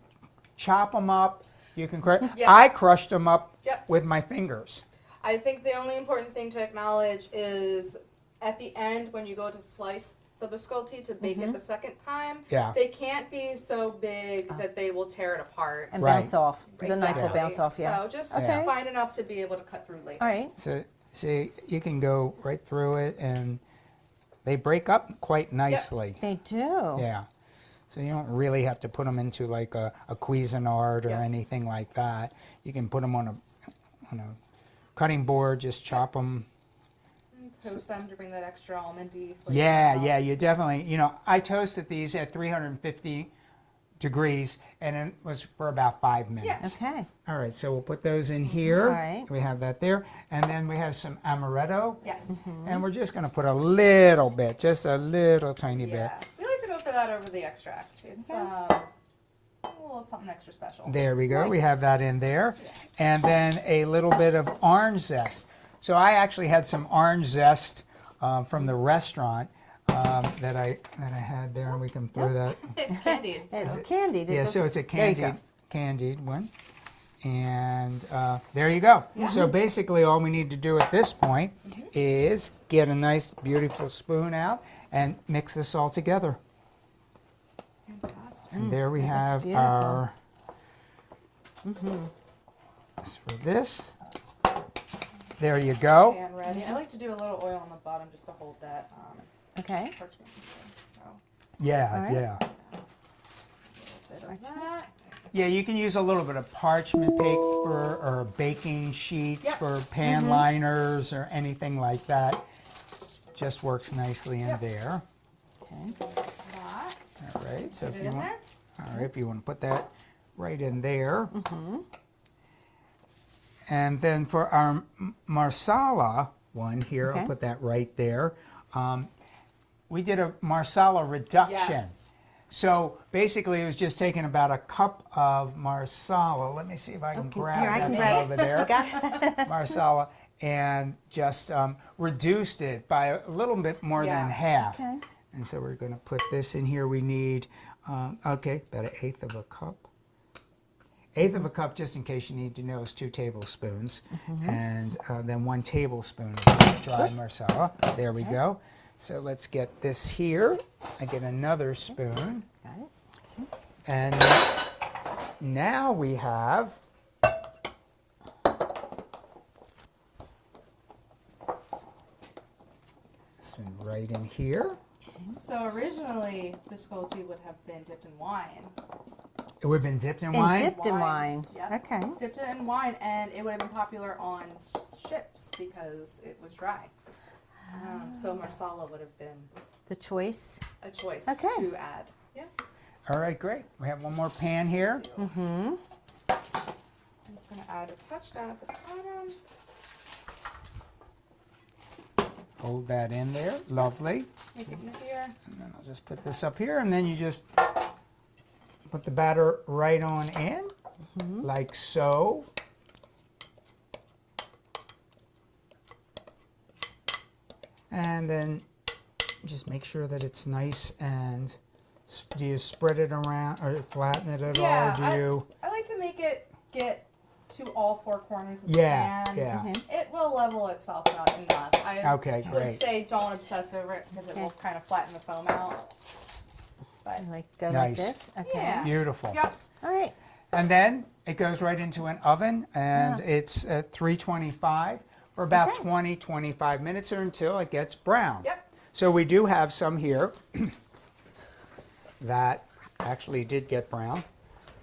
chop them up. You can crush. Yes. I crushed them up Yep. with my fingers. I think the only important thing to acknowledge is at the end when you go to slice the biscotti to bake it the second time, they can't be so big that they will tear it apart. And Right. bounce off. The knife will Exactly. bounce off, yeah. So just Okay. fine enough to be able to cut through later. All right. So, see, you can go right through it, and they break up quite nicely. They do. Yeah. So you don't really have to put them into like a Cuisinart or Yeah. anything like that. You can put them on a cutting board, just chop them. Toast them to bring that extra almondy flavor Yeah, out. yeah, you definitely, I toasted these at 350 degrees, and it was for about 5 minutes. Okay. All right, so we'll put those in here. All right. We have that there. And then we have some amaretto. Yes. And we're just going to put a little bit, just a little tiny bit. Yeah. We like to go for that over the extract. It's a little something extra special. There we go. We have that in there. And then a little bit of orange zest. So I actually had some orange zest from the restaurant that I had there, and we can throw that. It's candied. It's candied. Yeah, so it's a There you go. candied one. And there you go. So basically all we need to do at this point is get a nice, beautiful spoon out and mix this all together. Fantastic. And there we have beautiful. our, as for this, there you go. And ready. I like to do a little oil on the bottom just to hold that Okay. parchment paper. So Yeah, All right. yeah. a bit of that. Yeah, you can use a little bit of parchment paper or baking sheets Yep. for pan liners or anything like that. Just works nicely in there. Okay. That. All right, so Put if it you in want, there. all right, if you want to put that right in there. And then for our marsala one here, Okay. I'll put that right there. We did a marsala reduction. Yes. So basically, it was just taking about a cup of marsala. Let me see if I can grab here, I that can from grab over there. Marsala. and just reduced it by a little bit more than half. Okay. And so we're going to put this in here. We need, okay, about 1/8 of a cup. 1/8 of a cup, just in case you need to know, is 2 tablespoons. And then 1 tablespoon of dry marsala. There we go. So let's get this here. I get another spoon. Got it. And now we have this one right in here. So originally, biscotti would have been dipped in wine. It would have been dipped in And wine? dipped in wine. Yep. Okay. Dipped it in wine, and it would have been popular on ships because it was dry. So marsala would have been The choice. a choice Okay. to add. Yeah. All right, great. We have one more pan here. I'm just going to add a touch down at the bottom. Hold that in there. Lovely. Make it easier. And then I'll just put this up here, and then you just put the batter right on in, like so. And then just make sure that it's nice. And do you spread it around or flatten it at all? Or do you? I like to make it get to all 4 corners of Yeah, the pan. yeah. It will level itself out enough. I Okay, would great. say don't obsess over it because it will kind of flatten the foam out. But Like go like Nice. this. Okay. yeah. Beautiful. Yep. All right. And then it goes right into an oven, and it's at 325 for about Okay. 20-25 minutes or until it gets brown. Yep. So we do have some here that actually did get brown.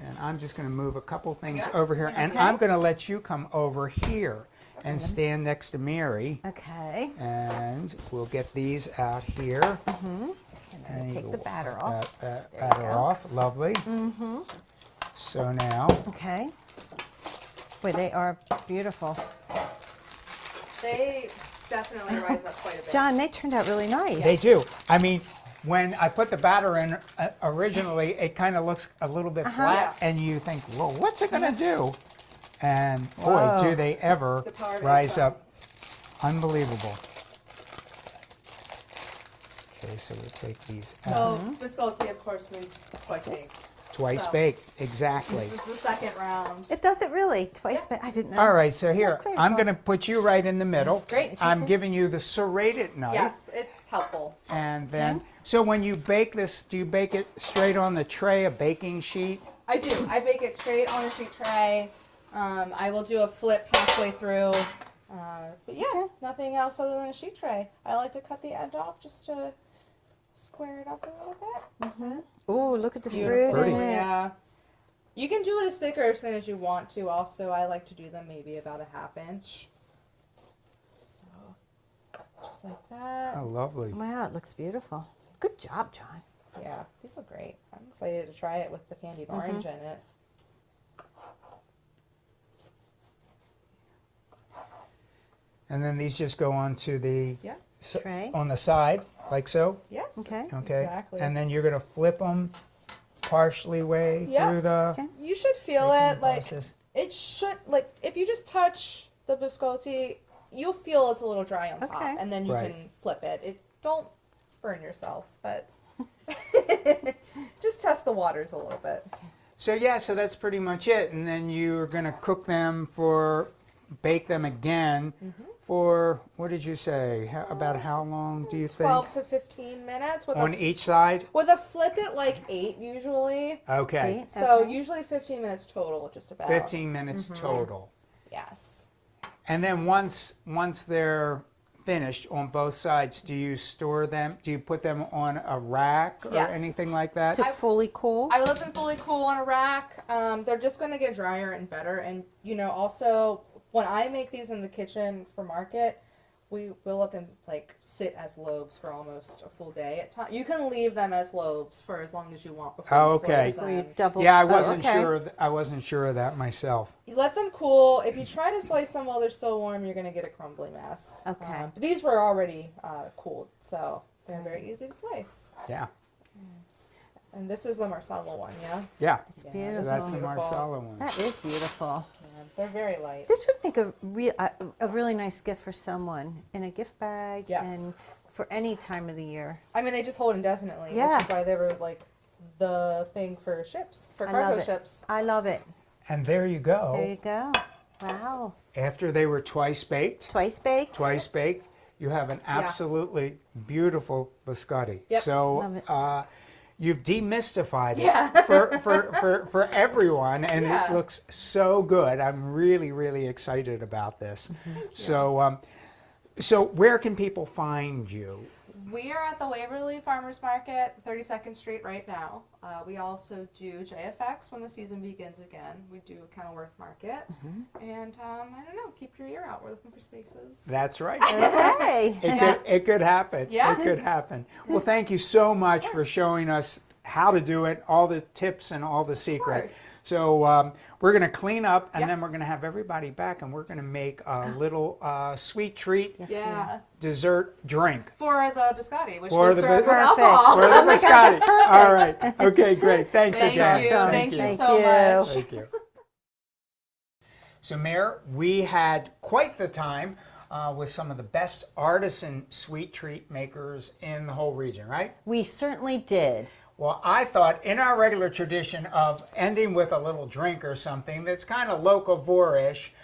And I'm just going to move a couple things over here. And I'm going to let you come over here and stand next to Mary. Okay. And we'll get these out here. And take you the batter off. Batter off. Lovely. So now, Okay. Boy, they are beautiful. They definitely rise up quite a bit. John, they turned out really nice. they do. I mean, when I put the batter in originally, it kind of looks a little bit flat, and you think, whoa, what's it going to do? And boy, Whoa. do they ever The power of rise it. up. Unbelievable. Okay, so we'll take these out. So biscotti, of course, means twice baked. Twice so- baked, exactly. This is the second round. It does it really. Twice, but I didn't know. All right, so here, clear I'm call. going to put you right in the middle. Great. I'm giving you the serrated knife. Yes, it's helpful. And then, so when you bake this, do you bake it straight on the tray, a baking sheet? I do. I bake it straight on a sheet tray. I will do a flip halfway through. But yeah, nothing else other than a sheet tray. I like to cut the end off just to square it up a little bit. Ooh, look at the fruit Pretty. in it. Yeah. You can do it as thick or as thin as you want to. Also, I like to do them maybe about a 1/2 inch. So, just like that. Oh, lovely. Wow, it looks beautiful. Good job, John. Yeah, these look great. I'm excited to try it with the candied orange in it. And then these just go onto the Yeah. Tray. on the side, like so. Yes. Okay. Okay. Exactly. And then you're going to flip them partially way Yeah. through the Okay. You should feel baking it like process. it should like if you just touch the biscotti, you'll feel it's a little dry on top, Okay. and then you Right. can flip it. It don't burn yourself, but just test the waters a little bit. So yeah, so that's pretty much it. And then you're going to cook them bake them again for, what did you say? About how long do you 12 think? to 15 minutes with On a each side? with a flip it like 8 usually. Okay. 8. So Okay. usually 15 minutes total, just about. 15 minutes total. Yes. And then once they're finished on both sides, do you store them? Do you put them on a rack or Yes. anything like that? To fully cool. I let them fully cool on a rack. They're just going to get drier and better. And, you know, also, when I make these in the kitchen for market, we will let them, like, sit as loaves for almost a full day at time. You can leave them as loaves for as long as you want before Oh, you okay. slice Where you them. double. Yeah, I oh, wasn't okay. sure. I wasn't sure of that myself. You let them cool. If you try to slice them while they're still warm, you're going to get a crumbly mess. Okay. But these were already cooled, so they're very easy to slice. Yeah. And this is the marsala one, yeah? Yeah. It's Yeah, So beautiful. that's the Beautiful. marsala one. That is beautiful. They're very light. This would make a really nice gift for someone in a gift bag Yes. and for any time of the year. I mean, they just hold indefinitely, Yeah. which is why they were like the thing for ships, for I love cargo it. ships. I love it. And there you go. There you go. Wow. After they were twice baked, Twice baked. you have an absolutely beautiful biscotti. Yep. So Love it. you've demystified it Yeah. for everyone, and Yeah. it looks so good. I'm really, really excited about this. So where can people find you? We are at the Waverly Farmers Market, 32nd Street right now. We also do JFX when the season begins again. We do Kenilworth Market. And I don't know, keep your ear out. We're looking for spaces. That's right. Hey. It could happen. Yeah. It could happen. Well, thank you so much for showing us how to do it, all the tips and all the secrets. course. So we're going to clean up, and Yep. then we're going to have everybody back, and we're going to make a little sweet treat Yeah. dessert drink. For the biscotti, which For was the served with Perfect. alcohol. For the biscotti. All right. Okay, great. Thanks Thank again. you. Thank you Thank so you. much. Thank you. So, Mayor, we had quite the time with some of the best artisan sweet treat makers in the whole region, right? We certainly did. Well, I thought in our regular tradition of ending with a little drink or something that's kind of locavore-ish,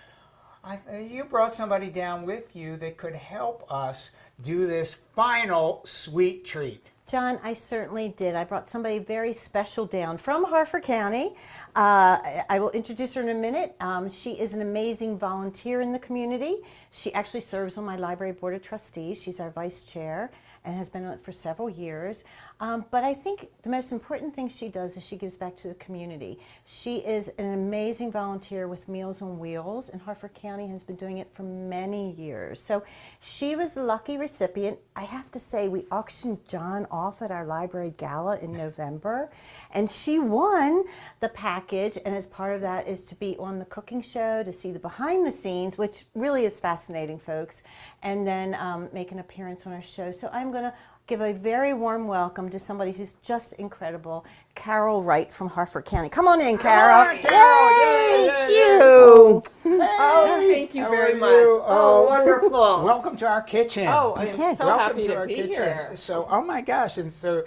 you brought somebody down with you that could help us do this final sweet treat. John, I certainly did. I brought somebody very special down from Harford County. I will introduce her in a minute. She is an amazing volunteer in the community. She actually serves on my library board of trustees. She's our vice chair and has been on it for several years. But I think the most important thing she does is she gives back to the community. She is an amazing volunteer with Meals on Wheels, and Harford County has been doing it for many years. So she was a lucky recipient. I have to say, we auctioned John off at our library gala in November, and she won the package, and as part of that is to be on the cooking show, to see the behind the scenes, which really is fascinating, folks, and then make an appearance on our show. So I'm going to give a very warm welcome to somebody who's just incredible, Carol Wright from Harford County. Come on in, Carol. Yay! Yay! Thank you. Oh, thank you How very are much. you? Oh, wonderful. Welcome to our kitchen. Oh, I Okay. am so Welcome happy to to our be kitchen. here. So, oh my gosh, and so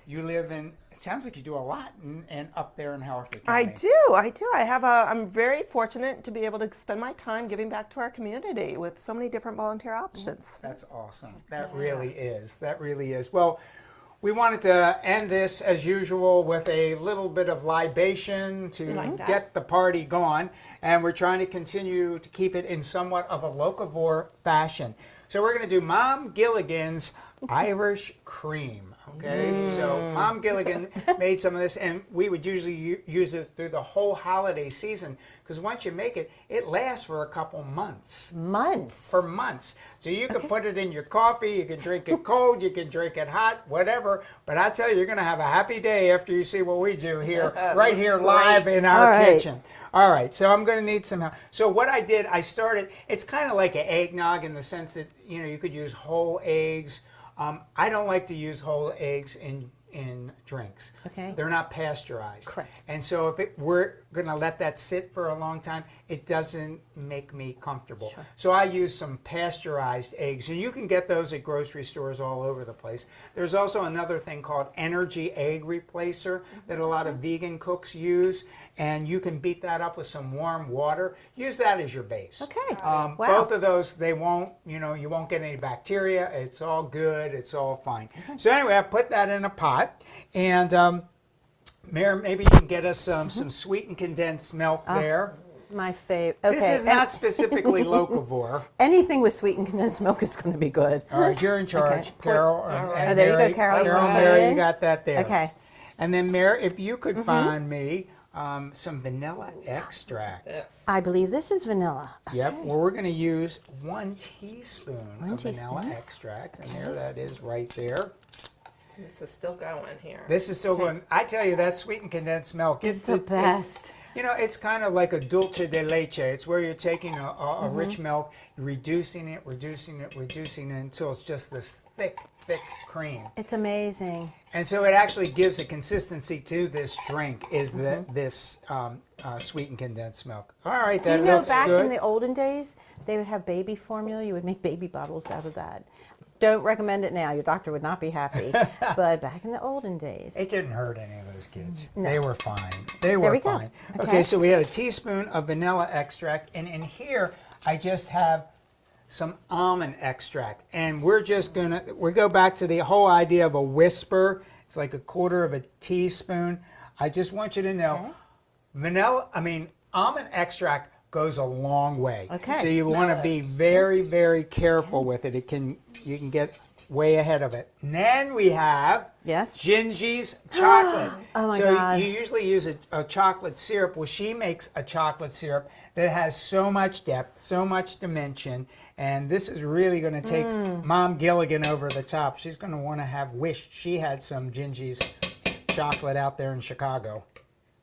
you live in, it sounds like you do a lot in up there in Harford County. I do. I'm very fortunate to be able to spend my time giving back to our community with so many different volunteer options. That's awesome. That really is. That really is. Well, we wanted to end this as usual with a little bit of libation to like that. get the party going, and we're trying to continue to keep it in somewhat of a locavore fashion. So we're going to do Mom Gilligan's Irish Cream. Okay, so Mom Gilligan made some of this, and we would usually use it through the whole holiday season, because once you make it, it lasts for a couple months. Months. For months. So you can put it in your coffee, you can drink it cold, you can drink it hot, whatever. But I tell you, you're going to have a happy day after you see what we do here, right here live in our All right. kitchen. All right, so I'm going to need some help. So what I did, I started, it's kind of like an eggnog in the sense that, you could use whole eggs. I don't like to use whole eggs in drinks. Okay. They're not pasteurized. Correct. And so if we're going to let that sit for a long time, it doesn't make me comfortable. Sure. So I use some pasteurized eggs, and you can get those at grocery stores all over the place. There's also another thing called energy egg replacer that a lot of vegan cooks use, and you can beat that up with some warm water. Use that as your base. Okay. Wow. Both of those, they won't, you won't get any bacteria. It's all good. It's all fine. So anyway, I put that in a pot, and Mary, maybe you can get us some sweetened condensed milk there. My favorite. Okay. This is not specifically locavore. Anything with sweetened condensed milk is going to be good. All right, you're in charge, Okay. Carol. Oh, there you go, Mary. Carol. Carol, You Mary, want it? you got that there. Okay. And then, Mary, if you could find me some vanilla extract. I believe this is vanilla. Yep. Well, we're going to use 1 teaspoon of teaspoon. vanilla extract, and there that is right there. This is still going here. This is still going. I tell you, that sweetened condensed milk. It's the best. It's kind of like a dulce de leche. It's where you're taking a rich milk, reducing it until it's just this thick cream. It's amazing. And so it actually gives a consistency to this drink, is this sweetened condensed milk. All right, Do that you know looks back good. in the olden days, they would have baby formula? You would make baby bottles out of that. Don't recommend it now. Your doctor would not be happy. But back in the olden days. It didn't hurt any of those kids. No. They were fine. They were we go. fine. Okay. Okay, so we had a teaspoon of vanilla extract, and in here I just have some almond extract. And we're just gonna, we go back to the whole idea of a whisper. It's like a quarter of a teaspoon. I just want you to know, almond extract goes a long way. Okay. So you want to be very, very careful with it. You can get way ahead of it. And then we have Yes. Jinji's chocolate. Oh my so God. you usually use a chocolate syrup. Well, she makes a chocolate syrup that has so much depth, so much dimension, and this is really going to take Mom Gilligan over the top. She's going to want to have wished she had some Jinji's chocolate out there in Chicago.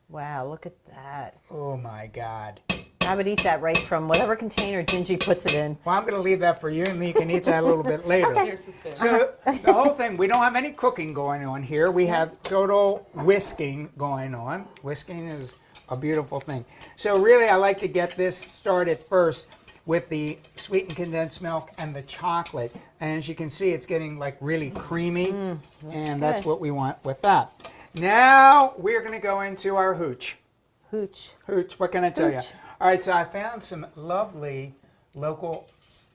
Wow, look at that. Oh my God. I would eat that right from whatever container Jinji puts it in. Well, I'm going to leave that for you, and then you can eat that a little bit later. Here's the spoon. So the whole thing, we don't have any cooking going on here. We have total whisking going on. Whisking is a beautiful thing. So really, I like to get this started first with the sweetened condensed milk and the chocolate. And as you can see, it's getting like really creamy, and that's what we want with that. Now we're going to go into our hooch. Hooch. Hooch, what can I tell you? Hooch. All right, so I found some lovely local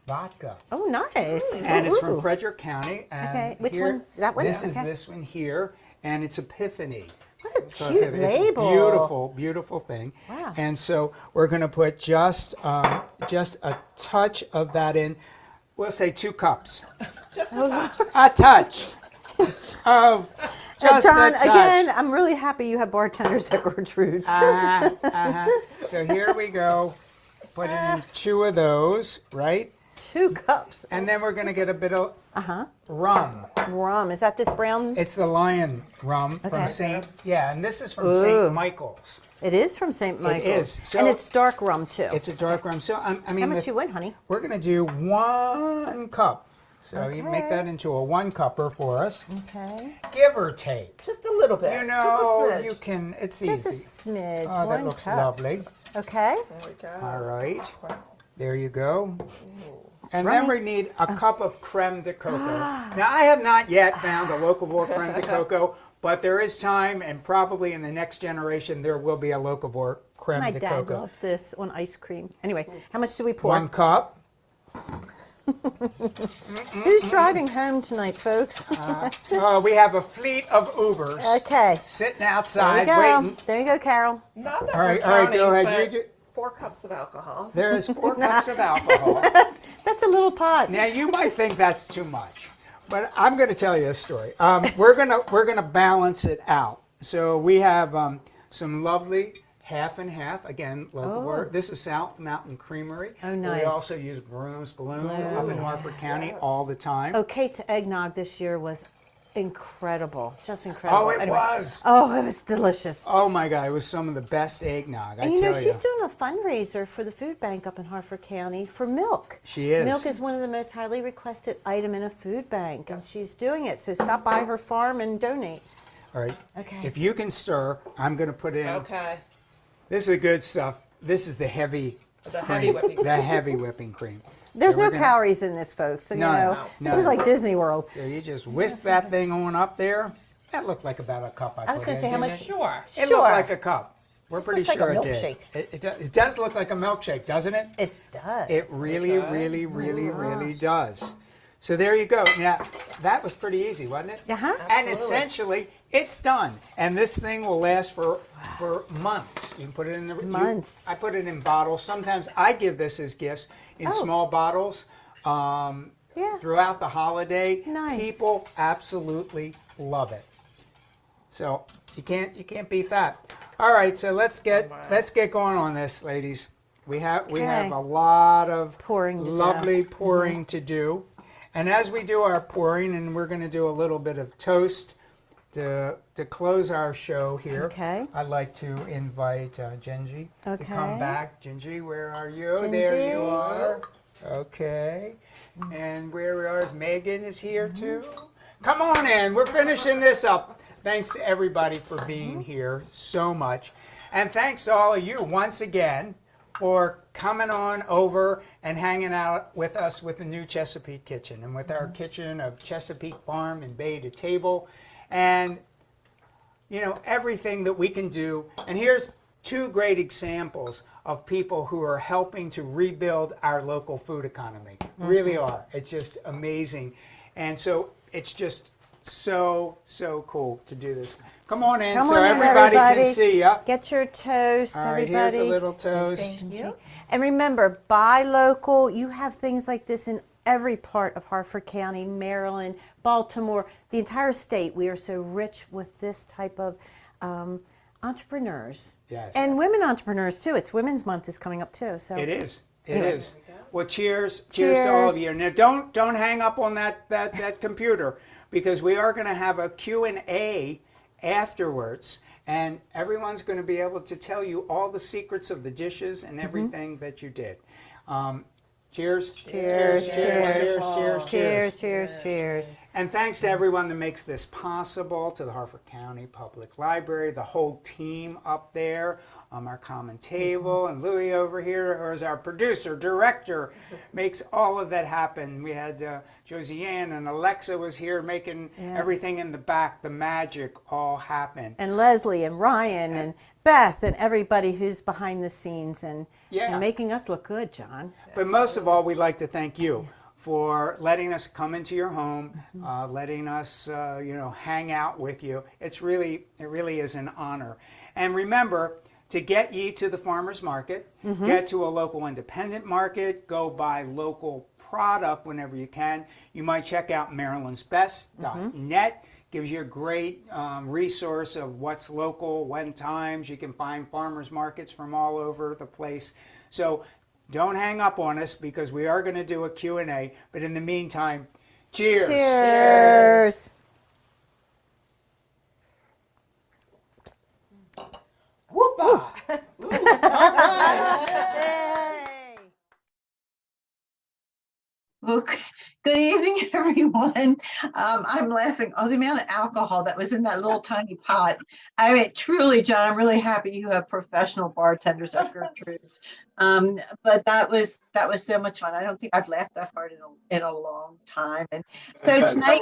vodka. Oh, nice. And it's from Ooh. Frederick County. And Okay, which here- one? That one? This is Okay. this one here, and it's Epiphany. What a It's called cute Epiphany. It's a label. beautiful, beautiful thing. Wow. And so we're going to put just a touch of that in. We'll say 2 cups. Just a touch. A touch of just John, a touch. again, I'm really happy you have bartenders at Gertrude's. So here we go. Put in 2 of those, right? 2 cups. And then we're going to get a bit of rum. Rum. Is that this brown? It's the Lion rum Okay. from St. Yeah, and this is from Ooh. St. Michael's. It is from St. Michael's. is. So- and it's dark rum, too. It's a dark rum. So, I mean, How much you win, honey? we're going to do 1 cup. So you make Okay. that into a 1-cupper for us, Okay. give or take. Just a little bit. You Just a know, smidge. you can, it's Just a easy. smidge. Oh, that 1 looks cup. lovely. Okay. There we go. All right. There you go. And then we need a cup of creme de cocoa. Now, I have not yet found a locavore creme de cocoa, but there is time, and probably in the next generation, there will be a locavore creme My de dad cocoa. loved this on ice cream. Anyway, how much do we pour? 1 cup. Who's driving home tonight, folks? We have a fleet of Ubers Okay. sitting There you outside go. waiting. There you go, Carol. Not that All right, we're all right, go counting, ahead. but You 4 cups of alcohol. There is 4 cups of alcohol. That's a little pot. Now you might think that's too much, but I'm going to tell you a story. We're gonna balance it out. So we have some lovely half and half. Again, locavore. This is South Mountain Creamery. Oh, We nice. also use Broom's Bloom up in Harford County all the time. Oh, Kate's eggnog this year was incredible. Just incredible. Oh, it Anyway. was. Oh, it was delicious. Oh my God, it was some of the best eggnog. I And you know, tell she's doing a fundraiser for the food bank up in Harford County for milk. She is. Milk is one of the most highly requested item in a food bank, and she's doing it. So stop by her farm and donate. All right. Okay. If you can stir, I'm going to put in. Okay. This is the good stuff. This is the heavy. The heavy whipping The heavy whipping cream. There's So we're no gonna- calories in this, folks. So, None. you know, No. this is like Disney World. So you just whisk that thing on up there. That looked like about a cup. I was going to say, how much? Sure. It Sure. looked like a cup. We're pretty looks like sure a it did. milkshake. It does look like a milkshake, doesn't it? It does. It really, really, really, really does. So there you go. Now, that was pretty easy, wasn't it? Uh-huh. And essentially, it's done. And this thing will last for months. You can put it in the Months. I put it in bottles. Sometimes I give this as gifts in small bottles. Yeah. Throughout the holiday, Nice. people absolutely love it. So you can't beat that. All right, so let's get going on this, ladies. We have a lot of Pouring to do. lovely pouring to do. And as we do our pouring, and we're going to do a little bit of toast to close our show here. Okay. I'd like to invite Jinji to come Okay. back. Jinji, where are you? Jinji. There you are. Okay. And where we are is Megan is here too. Come on in. We're finishing this up. Thanks everybody for being here so much. And thanks to all of you once again for coming on over and hanging out with us with the new Chesapeake kitchen and with our kitchen of Chesapeake Farm and Bay to Table. And you know, everything that we can do. And here's two great examples of people who are helping to rebuild our local food economy. Really are. It's just amazing. And so it's just so cool to do this. Come on in Come so on in, everybody can everybody. see ya. Get your toast, All right, everybody. here's a little toast. Thank you. And remember, buy local. You have things like this in every part of Harford County, Maryland, Baltimore, the entire state. We are so rich with this type of entrepreneurs. Yes. And women entrepreneurs too. It's Women's Month is coming up too. So It is. It Anyway. is. Well, cheers to all of Cheers. you. Now, don't hang up on that computer, because we are going to have a Q&A afterwards, and everyone's going to be able to tell you all the secrets of the dishes and everything that you did. Cheers. cheers, Cheers. cheers, cheers. And thanks to everyone that makes this possible, to the Harford County Public Library, the whole team up there, our common table, and Louis over here, who is our producer, director, makes all of that happen. We had Josie Ann and Alexa was here making everything in the back, the magic all happen. And Leslie and Ryan and Beth and everybody who's behind the scenes and making us look good, John. But most of all, we'd like to thank you for letting us come into your home, letting us, hang out with you. It really is an honor. And remember to get ye to the farmer's market, get to a local independent market, go buy local product whenever you can. You might check out marylandsbest.net. Gives you a great resource of what's local, when times. You can find farmers markets from all over the place. So don't hang up on us, because we are going to do a Q&A. But in the meantime, cheers. Cheers. Whoop-ah. Yay. Well, good evening, everyone. I'm laughing. Oh, the amount of alcohol that was in that little tiny pot. I mean, truly, John, I'm really happy you have professional bartenders at Gertrude's. But that was so much fun. I don't think I've laughed that hard in a long time. And so tonight,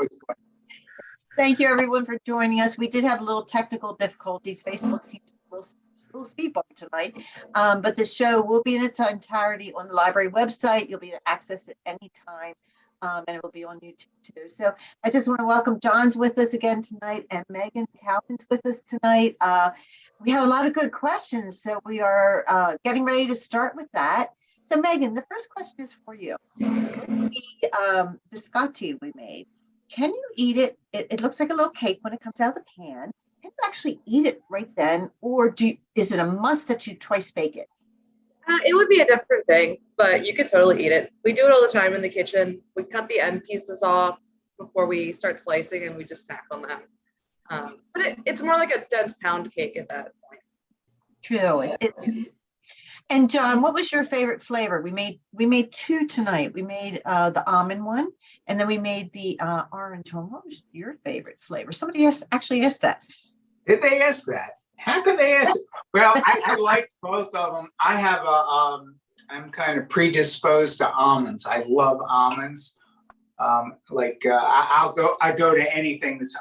thank you everyone for joining us. We did have a little technical difficulties. Facebook seemed a little speed bump tonight, but the show will be in its entirety on the library website. You'll be able to access it anytime, and it will be on YouTube too. So I just want to welcome John's with us again tonight, and Megan Cowman's with us tonight. We have a lot of good questions, so we are getting ready to start with that. So Megan, the first question is for you. The biscotti we made, can you eat it? It looks like a little cake when it comes out of the pan. Can you actually eat it right then, or is it a must that you twice bake it? It would be a different thing, but you could totally eat it. We do it all the time in the kitchen. We cut the end pieces off before we start slicing, and we just snack on them. But it's more like a dense pound cake at that point. True. And John, what was your favorite flavor? We made two tonight. We made the almond one, and then we made the orange one. What was your favorite flavor? Somebody actually asked that. Did they ask that? How could they ask? Well, I like both of them. I have I'm kind of predisposed to almonds. I love almonds. I go to anything that's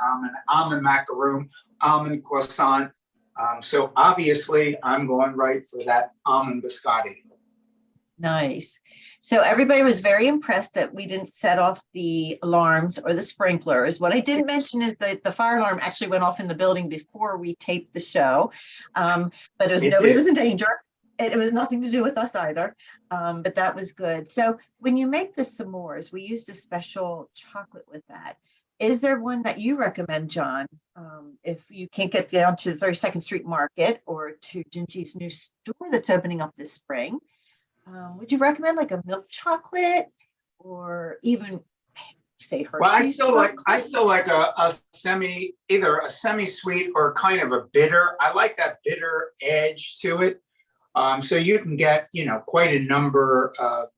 almond macaroon, almond croissant. So obviously I'm going right for that almond biscotti. Nice. So everybody was very impressed that we didn't set off the alarms or the sprinklers. What I didn't mention is that the fire alarm actually went off in the building before we taped the show, but nobody was in danger. It was nothing to do with us either, but that was good. So when you make the s'mores, we used a special chocolate with that. Is there one that you recommend, John, if you can't get down to the 32nd Street Market or to Jinji's new store that's opening up this spring? Would you recommend like a milk chocolate or even say Well, Hershey's I still like a either a semi-sweet or kind of a bitter. I like that bitter edge to it. So you can get, quite a number of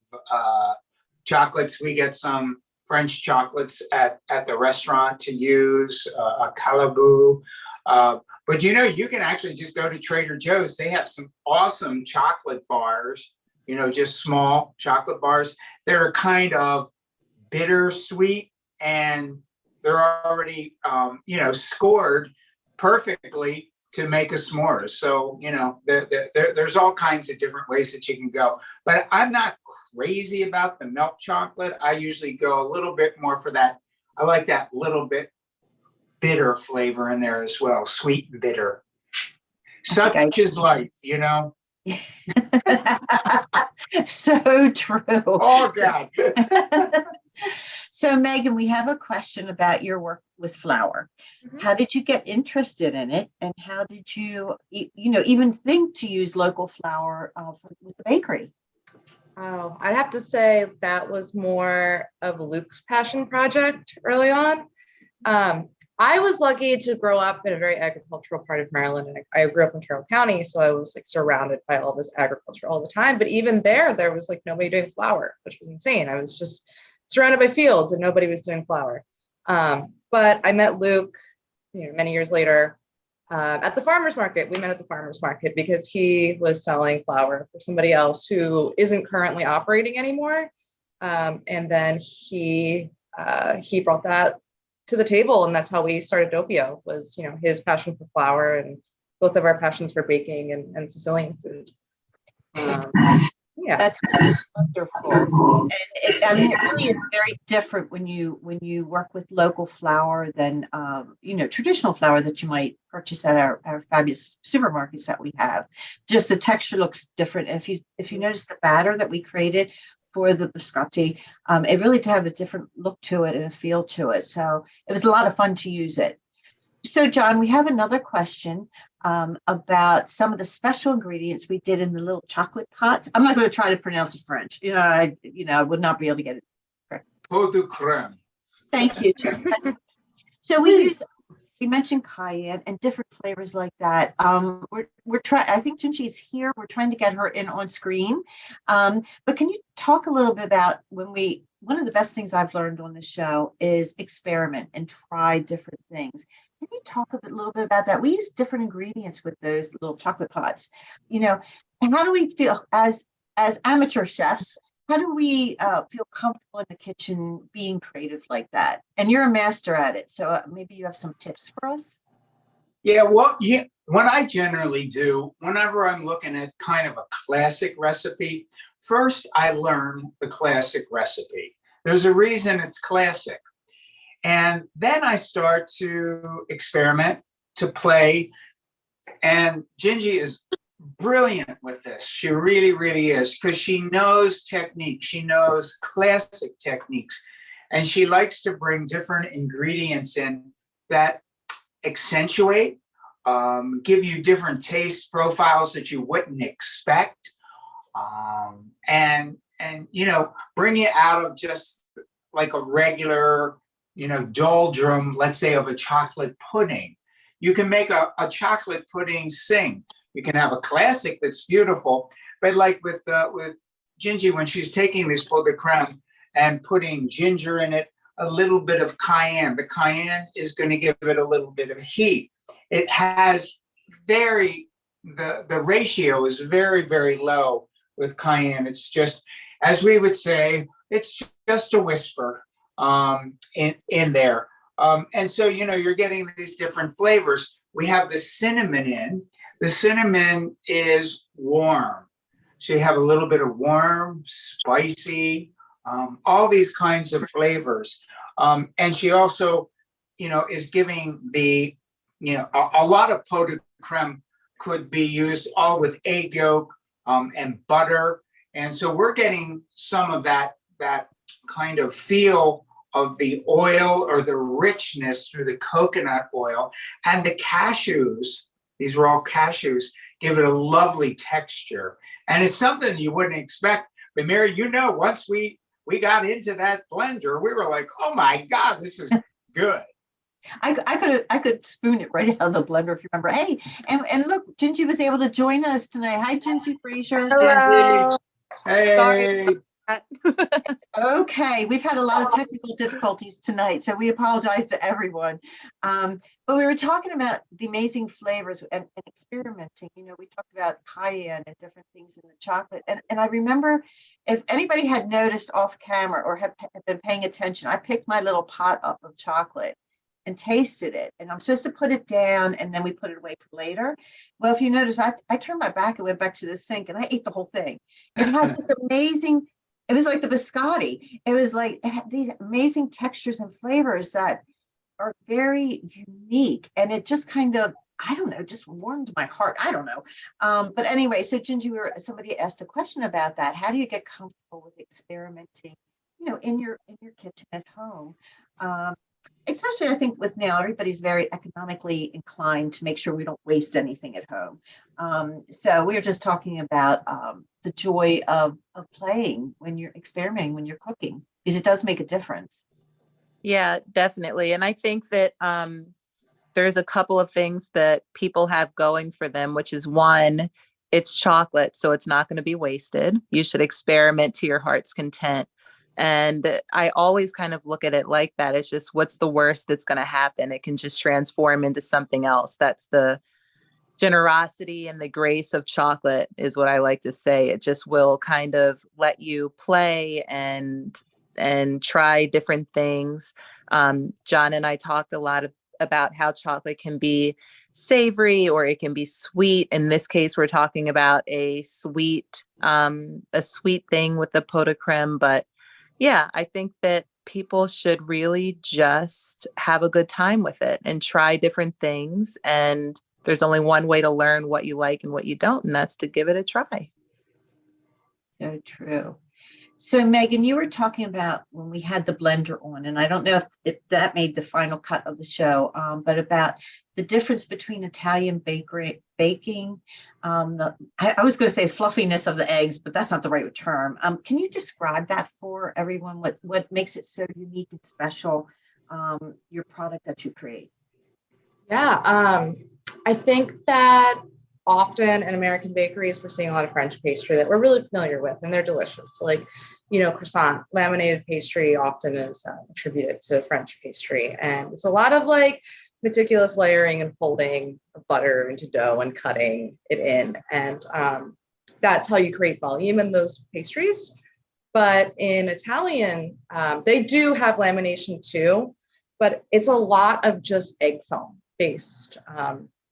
chocolates. We get some French chocolates at the restaurant to use, a Calabou. But you can actually just go to Trader Joe's. They have some awesome chocolate bars, just small chocolate bars. They're kind of bittersweet, and they're already, scored perfectly to make a s'mores. So, there's all kinds of different ways that you can go. But I'm not crazy about the milk chocolate. I usually go a little bit more for that. I like that little bit bitter flavor in there as well, sweet and bitter. Such is life, So true. Oh, God. So, Megan, we have a question about your work with flour. How did you get interested in it, and how did you, even think to use local flour with the bakery? Oh, I'd have to say that was more of Luke's passion project early on. I was lucky to grow up in a very agricultural part of Maryland, and I grew up in Carroll County, so I was surrounded by all this agriculture all the time. But even there was nobody doing flour, which was insane. I was just surrounded by fields, and nobody was doing flour. But I met Luke, many years later at the farmer's market. We met at the farmer's market because he was selling flour for somebody else who isn't currently operating anymore. And then he brought that to the table, and that's how we started Doppio. Was his passion for flour and both of our passions for baking and Sicilian food. Yeah, That's wonderful. And it really is very different when you work with local flour than traditional flour that you might purchase at our fabulous supermarkets that we have. Just the texture looks different. If you notice the batter that we created for the biscotti, it really to have a different look to it and a feel to it. So it was a lot of fun to use it. So, John, we have another question about some of the special ingredients we did in the little chocolate pots. I'm not going to try to pronounce it French. I would not be able to get it correct. Pot de crème. Thank you, John. So we mentioned cayenne and different flavors like that. We're trying. I think Jinji is here. We're trying to get her in on screen. But can you talk a little bit about one of the best things I've learned on this show is experiment and try different things. Can you talk little bit about that? We use different ingredients with those little chocolate pots, and how do we feel as amateur chefs? How do we feel comfortable in the kitchen being creative like that? And you're a master at it, so maybe you have some tips for us. Yeah, what I generally do whenever I'm looking at kind of a classic recipe, first I learn the classic recipe. There's a reason it's classic. And then I start to experiment, to play. And Jinji is brilliant with this. She really, really is, because she knows technique. She knows classic techniques. And she likes to bring different ingredients in that accentuate, give you different taste profiles that you wouldn't expect. And bring it out of just like a regular, doldrum, let's say, of a chocolate pudding. You can make a chocolate pudding sing. You can have a classic that's beautiful, but like with Jinji, when she's taking this pot de crème and putting ginger in it, a little bit of cayenne. The cayenne is going to give it a little bit of heat. It has the ratio is very, very low with cayenne. It's just, as we would say, it's just a whisper in there. And so, you're getting these different flavors. We have the cinnamon in. The cinnamon is warm. So you have a little bit of warm, spicy, all these kinds of flavors. And she also, is giving a lot of pot de crème could be used all with egg yolk and butter. And so we're getting some of that kind of feel of the oil or the richness through the coconut oil, and the cashews. These are all cashews, give it a lovely texture. And it's something you wouldn't expect. But Mary, once we we got into that blender, we were like, oh my God, this is good. I could spoon it right out of the blender if you remember. Hey, and look, Jinji was able to join us tonight. Hi, Jinji Fraser. Hello. Hey, Okay, we've had a lot of technical difficulties tonight, so we apologize to everyone. But we were talking about the amazing flavors and experimenting. You know, we talked about cayenne and different things in the chocolate. And I remember, if anybody had noticed off camera or had been paying attention, I picked my little pot up of chocolate and tasted it. And I'm supposed to put it down and then we put it away for later. Well, if you notice, I turned my back and went back to the sink and I ate the whole thing. It had this amazing, it was like the biscotti. It was like, it had these amazing textures and flavors that are very unique. And it just kind of, I don't know, just warmed my heart. I don't know. But anyway, so Jinji, somebody asked a question about that. How do you get comfortable with experimenting, you know, in your kitchen at home? Especially, I think with now, everybody's very economically inclined to make sure we don't waste anything at home. So we were just talking about the joy of playing when you're experimenting, when you're cooking, because it does make a difference. Yeah, definitely. And I think that there's a couple of things that people have going for them, which is one, it's chocolate, so it's not going to be wasted. You should experiment to your heart's content. And I always kind of look at it like that. It's just, what's the worst that's going to happen? It can just transform into something else. That's the generosity and the grace of chocolate, is what I like to say. It just will kind of let you play and try different things. John and I talked a lot about how chocolate can be savory or it can be sweet. In this case, we're talking about a sweet thing with the pot de creme. But yeah, I think that people should really just have a good time with it and try different things. And there's only one way to learn what you like and what you don't, and that's to give it a try. So true. So Megan, you were talking about when we had the blender on, and I don't know if that made the final cut of the show, but about the difference between Italian baking. I was going to say fluffiness of the eggs, but that's not the right term. Can you describe that for everyone? What makes it so unique and special? Your product that you create. Yeah, I think that often in American bakeries, we're seeing a lot of French pastry that we're really familiar with, and they're delicious. So like, you know, croissant, laminated pastry often is attributed to French pastry. And it's a lot of like meticulous layering and folding of butter into dough and cutting it in. And that's how you create volume in those pastries. But in Italian, they do have lamination too, but it's a lot of just egg foam based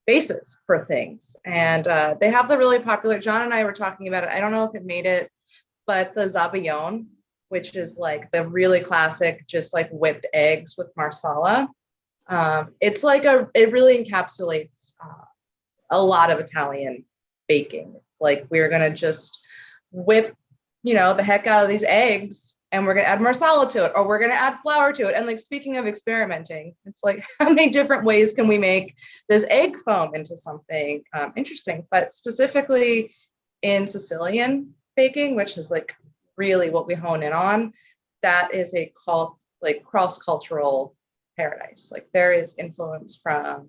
bases for things. And they have the really popular, John and I were talking about it, I don't know if it made it, but the zabaione, which is like the really classic, just like whipped eggs with marsala. It's like it really encapsulates a lot of Italian baking. It's like, we're gonna just whip, you know, the heck out of these eggs, and we're going to add marsala to it, or we're going to add flour to it. And like, speaking of experimenting, it's like, how many different ways can we make this egg foam into something interesting? But specifically in Sicilian baking, which is like really what we hone in on, that is a cross-cultural paradise. Like, there is influence from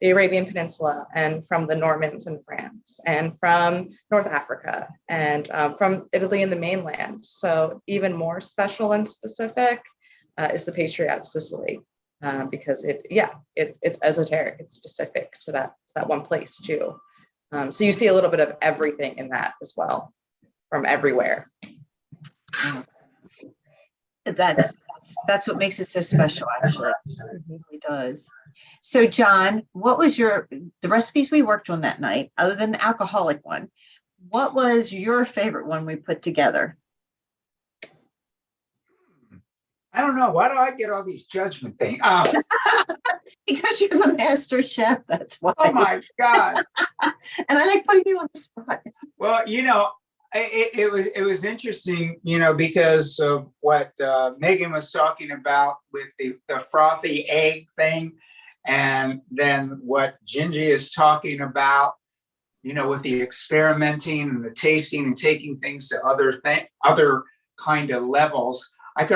the Arabian Peninsula and from the Normans in France and from North Africa and from Italy and the mainland. So even more special and specific is the pastry out of Sicily, because it's esoteric. It's specific to that one place too. So you see a little bit of everything in that as well, from everywhere. That's what makes it so special, actually. It really does. So John, what was the recipes we worked on that night, other than the alcoholic one, what was your favorite one we put together? I don't know. Why do I get all these judgment things? Because you're the master chef, that's why. Oh my God. And I like putting you on the spot. Well, you know, it was interesting, you know, because of what Megan was talking about with the frothy egg thing, and then what Jinji is talking about, you know, with the experimenting and the tasting and taking things to other kind of levels. I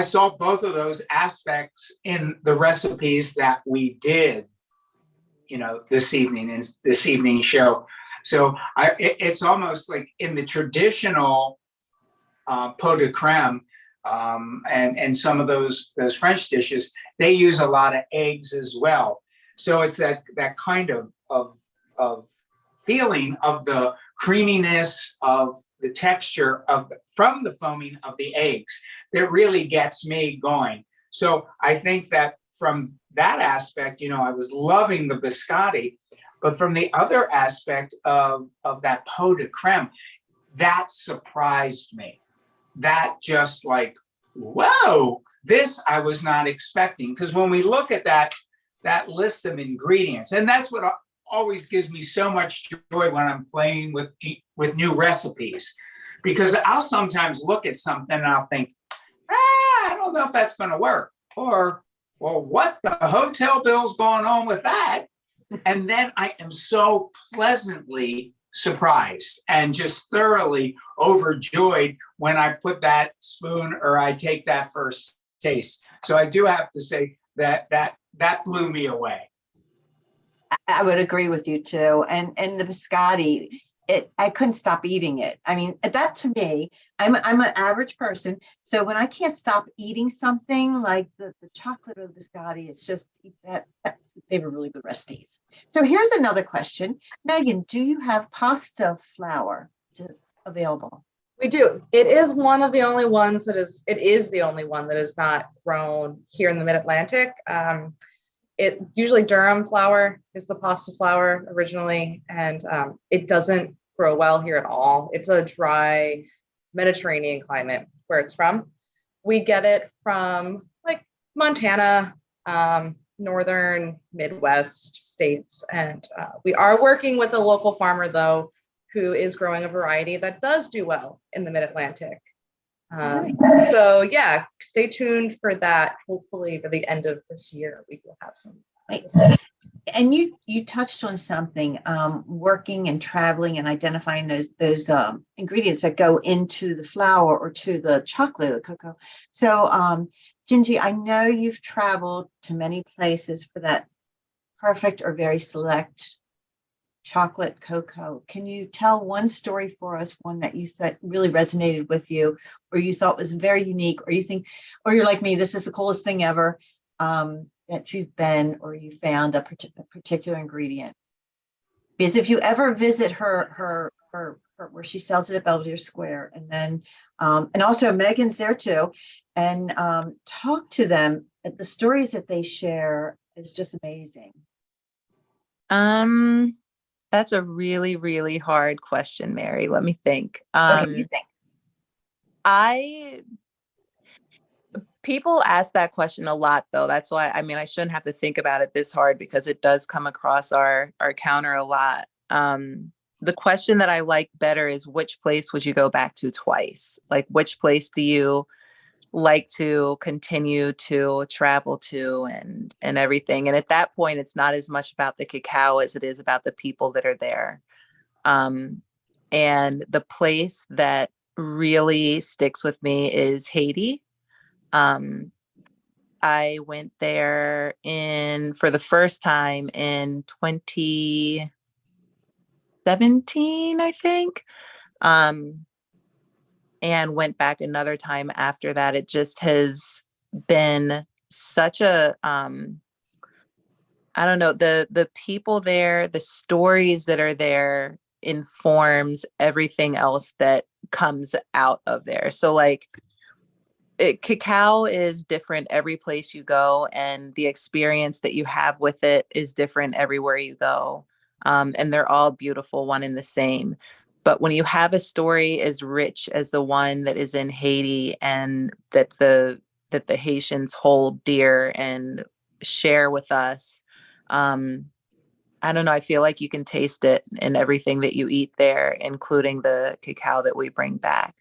saw both of those aspects in the recipes that we did, this evening in this evening show. So it's almost like in the traditional pot de creme and some of those French dishes, they use a lot of eggs as well. So it's that kind of feeling of the creaminess of the texture from the foaming of the eggs that really gets me going. So I think that from that aspect, I was loving the biscotti, but from the other aspect of that pot de creme, that surprised me. That just like, whoa, this I was not expecting. Because when we look at that list of ingredients, and that's what always gives me so much joy when I'm playing with new recipes, because I'll sometimes look at something and I'll think, I don't know if that's going to work, or, well, what the hotel bill's going on with that? And then I am so pleasantly surprised and just thoroughly overjoyed when I put that spoon or I take that first taste. So I do have to say that blew me away. I would agree with you too. And the biscotti, I couldn't stop eating it. I mean, that to me, I'm an average person. So when I can't stop eating something like the chocolate or the biscotti, it's just that they were really good recipes. So here's another question. Megan, do you have pasta flour available? We do. It is one of the only ones it is the only one that is not grown here in the mid-Atlantic. It usually Durham flour is the pasta flour originally, and it doesn't grow well here at all. It's a dry Mediterranean climate where it's from. We get it from like Montana, northern Midwest states, and we are working with a local farmer though, who is growing a variety that does do well in the mid-Atlantic. So yeah, stay tuned for that. Hopefully by the end of this year, we will have some. And you touched on something, working and traveling and identifying those ingredients that go into the flour or to the chocolate or the cocoa. So Jinji, I know you've traveled to many places for that perfect or very select chocolate cocoa. Can you tell one story for us, one that you thought really resonated with you, or you thought was very unique, or you think, or you're like me, this is the coolest thing ever, that you've been, or you found a particular ingredient? Because if you ever visit her where she sells it at Belvedere Square, and then and also Megan's there too, and talk to them, the stories that they share is just amazing. That's a really, really hard question, Mary. Let me think. What do you think? People ask that question a lot, though. That's why, I shouldn't have to think about it this hard, because it does come across our counter a lot. The question that I like better is, which place would you go back to twice? Like, which place do you like to continue to travel to and everything? And at that point, it's not as much about the cacao as it is about the people that are there. And the place that really sticks with me is Haiti. I went there for the first time in 2017, I think. And went back another time after that. It just has been such a, I don't know, the people there, the stories that are there informs everything else that comes out of there. So like, cacao is different every place you go, and the experience that you have with it is different everywhere you go. And they're all beautiful, one and the same. But when you have a story as rich as the one that is in Haiti, and that the Haitians hold dear and share with us, I don't know, I feel like you can taste it in everything that you eat there, including the cacao that we bring back.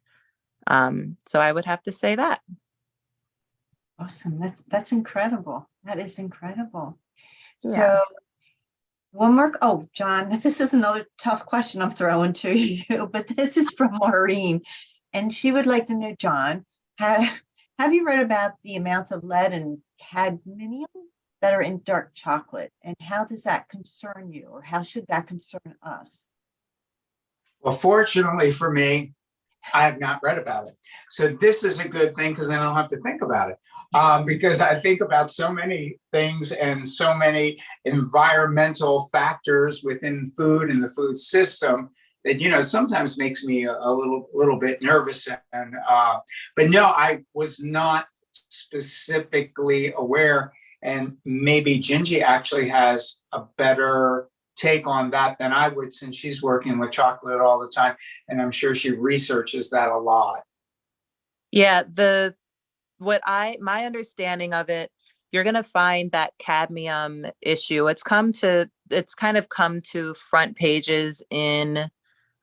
So I would have to say that. Awesome. That's incredible. That is incredible. Yeah. So one more. Oh, John, this is another tough question I'm throwing to you, but this is from Maureen. And she would like to know, John, have you read about the amounts of lead and cadmium that are in dark chocolate? And how does that concern you, or how should that concern us? Well, fortunately for me, I have not read about it. So this is a good thing because then I don't have to think about it. Because I think about so many things and so many environmental factors within food and the food system that, sometimes makes me a little bit nervous. And but no, I was not specifically aware. And maybe Jinji actually has a better take on that than I would, since she's working with chocolate all the time, and I'm sure she researches that a lot. Yeah, my understanding of it, you're going to find that cadmium issue. It's kind of come to front pages in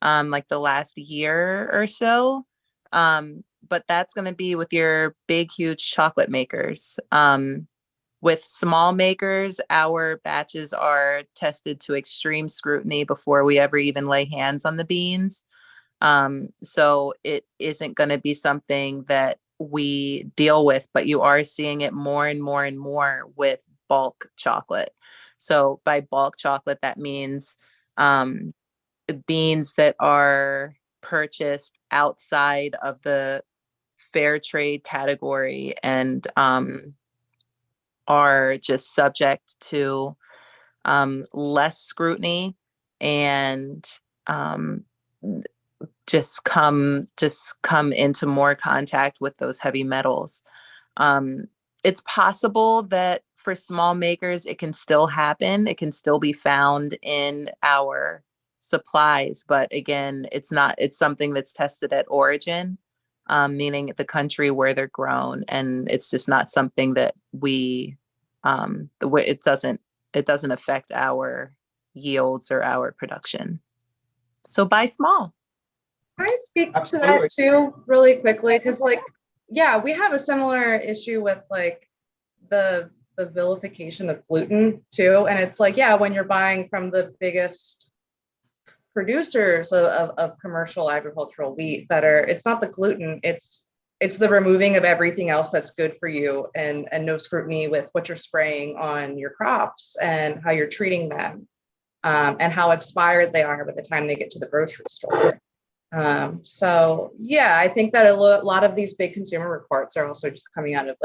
like the last year or so. But that's going to be with your big, huge chocolate makers. With small makers, our batches are tested to extreme scrutiny before we ever even lay hands on the beans. So it isn't going to be something that we deal with, but you are seeing it more and more and more with bulk chocolate. So by bulk chocolate, that means beans that are purchased outside of the fair trade category and are just subject to less scrutiny and just come into more contact with those heavy metals. It's possible that for small makers, it can still happen. It can still be found in our supplies, but again, it's something that's tested at origin. Meaning the country where they're grown, and it's just not something that we the way it doesn't affect our yields or our production. So buy small. Can I speak Absolutely. to that too really quickly? Because yeah, we have a similar issue with the vilification of gluten too. And it's yeah, when you're buying from the biggest producers of commercial agricultural wheat it's not the gluten, it's the removing of everything else that's good for you, and no scrutiny with what you're spraying on your crops and how you're treating them, and how expired they are by the time they get to the grocery store. So yeah, I think that a lot of these big consumer reports are also just coming out of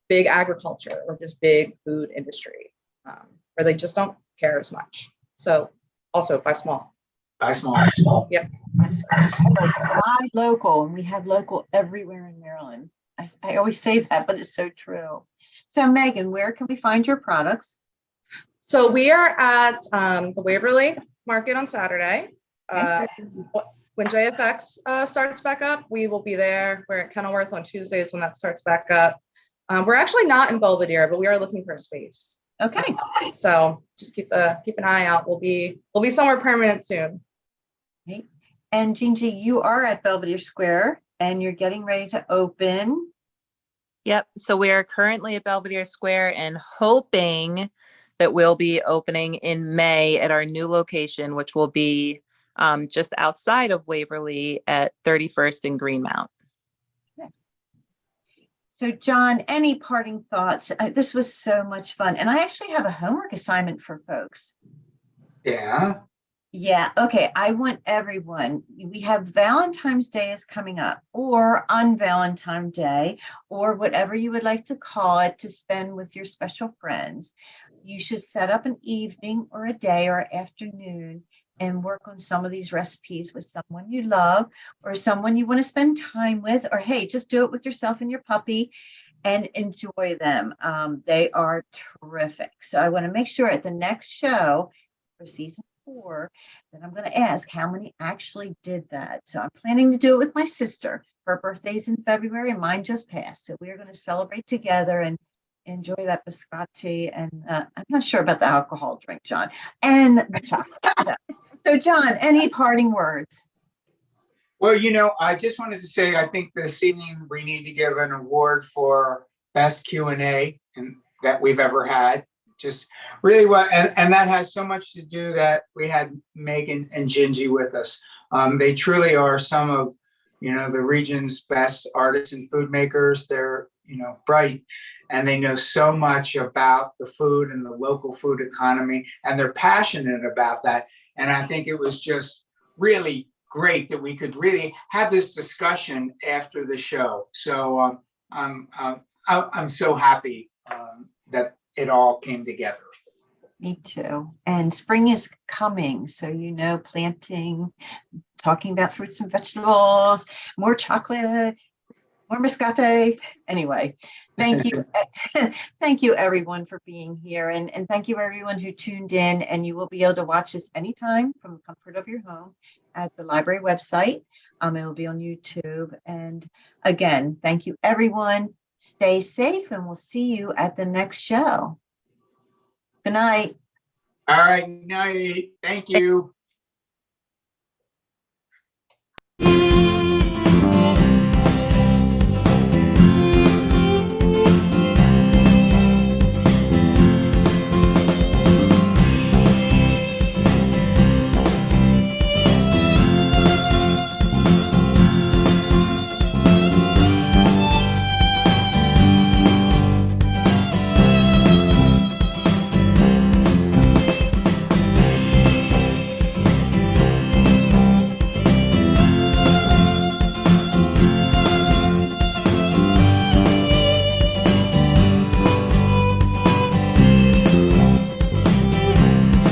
big agriculture or just big food industry, where they just don't care as much. So also buy small. Buy small. Yep. Buy local, and we have local everywhere in Maryland. I always say that, but it's so true. So Megan, where can we find your products? So we are at the Waverly Market on Saturday. When JFX starts back up, we will be there. We're at Kenilworth on Tuesdays when that starts back up. We're actually not in Belvedere, but we are looking for a space. Okay. So just keep an eye out. We'll be somewhere permanent soon. Okay. And Jinji, you are at Belvedere Square and you're getting ready to open. Yep. So we are currently at Belvedere Square and hoping that we'll be opening in May at our new location, which will be just outside of Waverly at 31st and Greenmount. Okay. So John, any parting thoughts? This was so much fun. And I actually have a homework assignment for folks. Yeah. Yeah. Okay. I want everyone, we have Valentine's Day is coming up, or on Valentine's Day, or whatever you would like to call it, to spend with your special friends. You should set up an evening or a day or afternoon and work on some of these recipes with someone you love or someone you want to spend time with, or hey, just do it with yourself and your puppy and enjoy them. They are terrific. So I want to make sure at the next show for season 4 that I'm going to ask how many actually did that. So I'm planning to do it with my sister. Her birthday's in February and mine just passed. So we are going to celebrate together and enjoy that biscotti. And I'm not sure about the alcohol drink, John, and the chocolate. So John, any parting words? Well, I just wanted to say, I think this evening we need to give an award for best Q&A that we've ever had. Just really well, and that has so much to do that we had Megan and Jinji with us. They truly are some of the region's best artists and food makers. They're, bright, and they know so much about the food and the local food economy, and they're passionate about that. And I think it was just really great that we could really have this discussion after the show. So I'm so happy that it all came together. Me too. And spring is coming, so planting, talking about fruits and vegetables, more chocolate, more biscotti. Anyway, thank you. Thank you everyone for being here. And thank you everyone who tuned in, and you will be able to watch this anytime from the comfort of your home at the library website. It will be on YouTube. And again, thank you everyone. Stay safe, and we'll see you at the next show. Good night. All right, night. Thank you.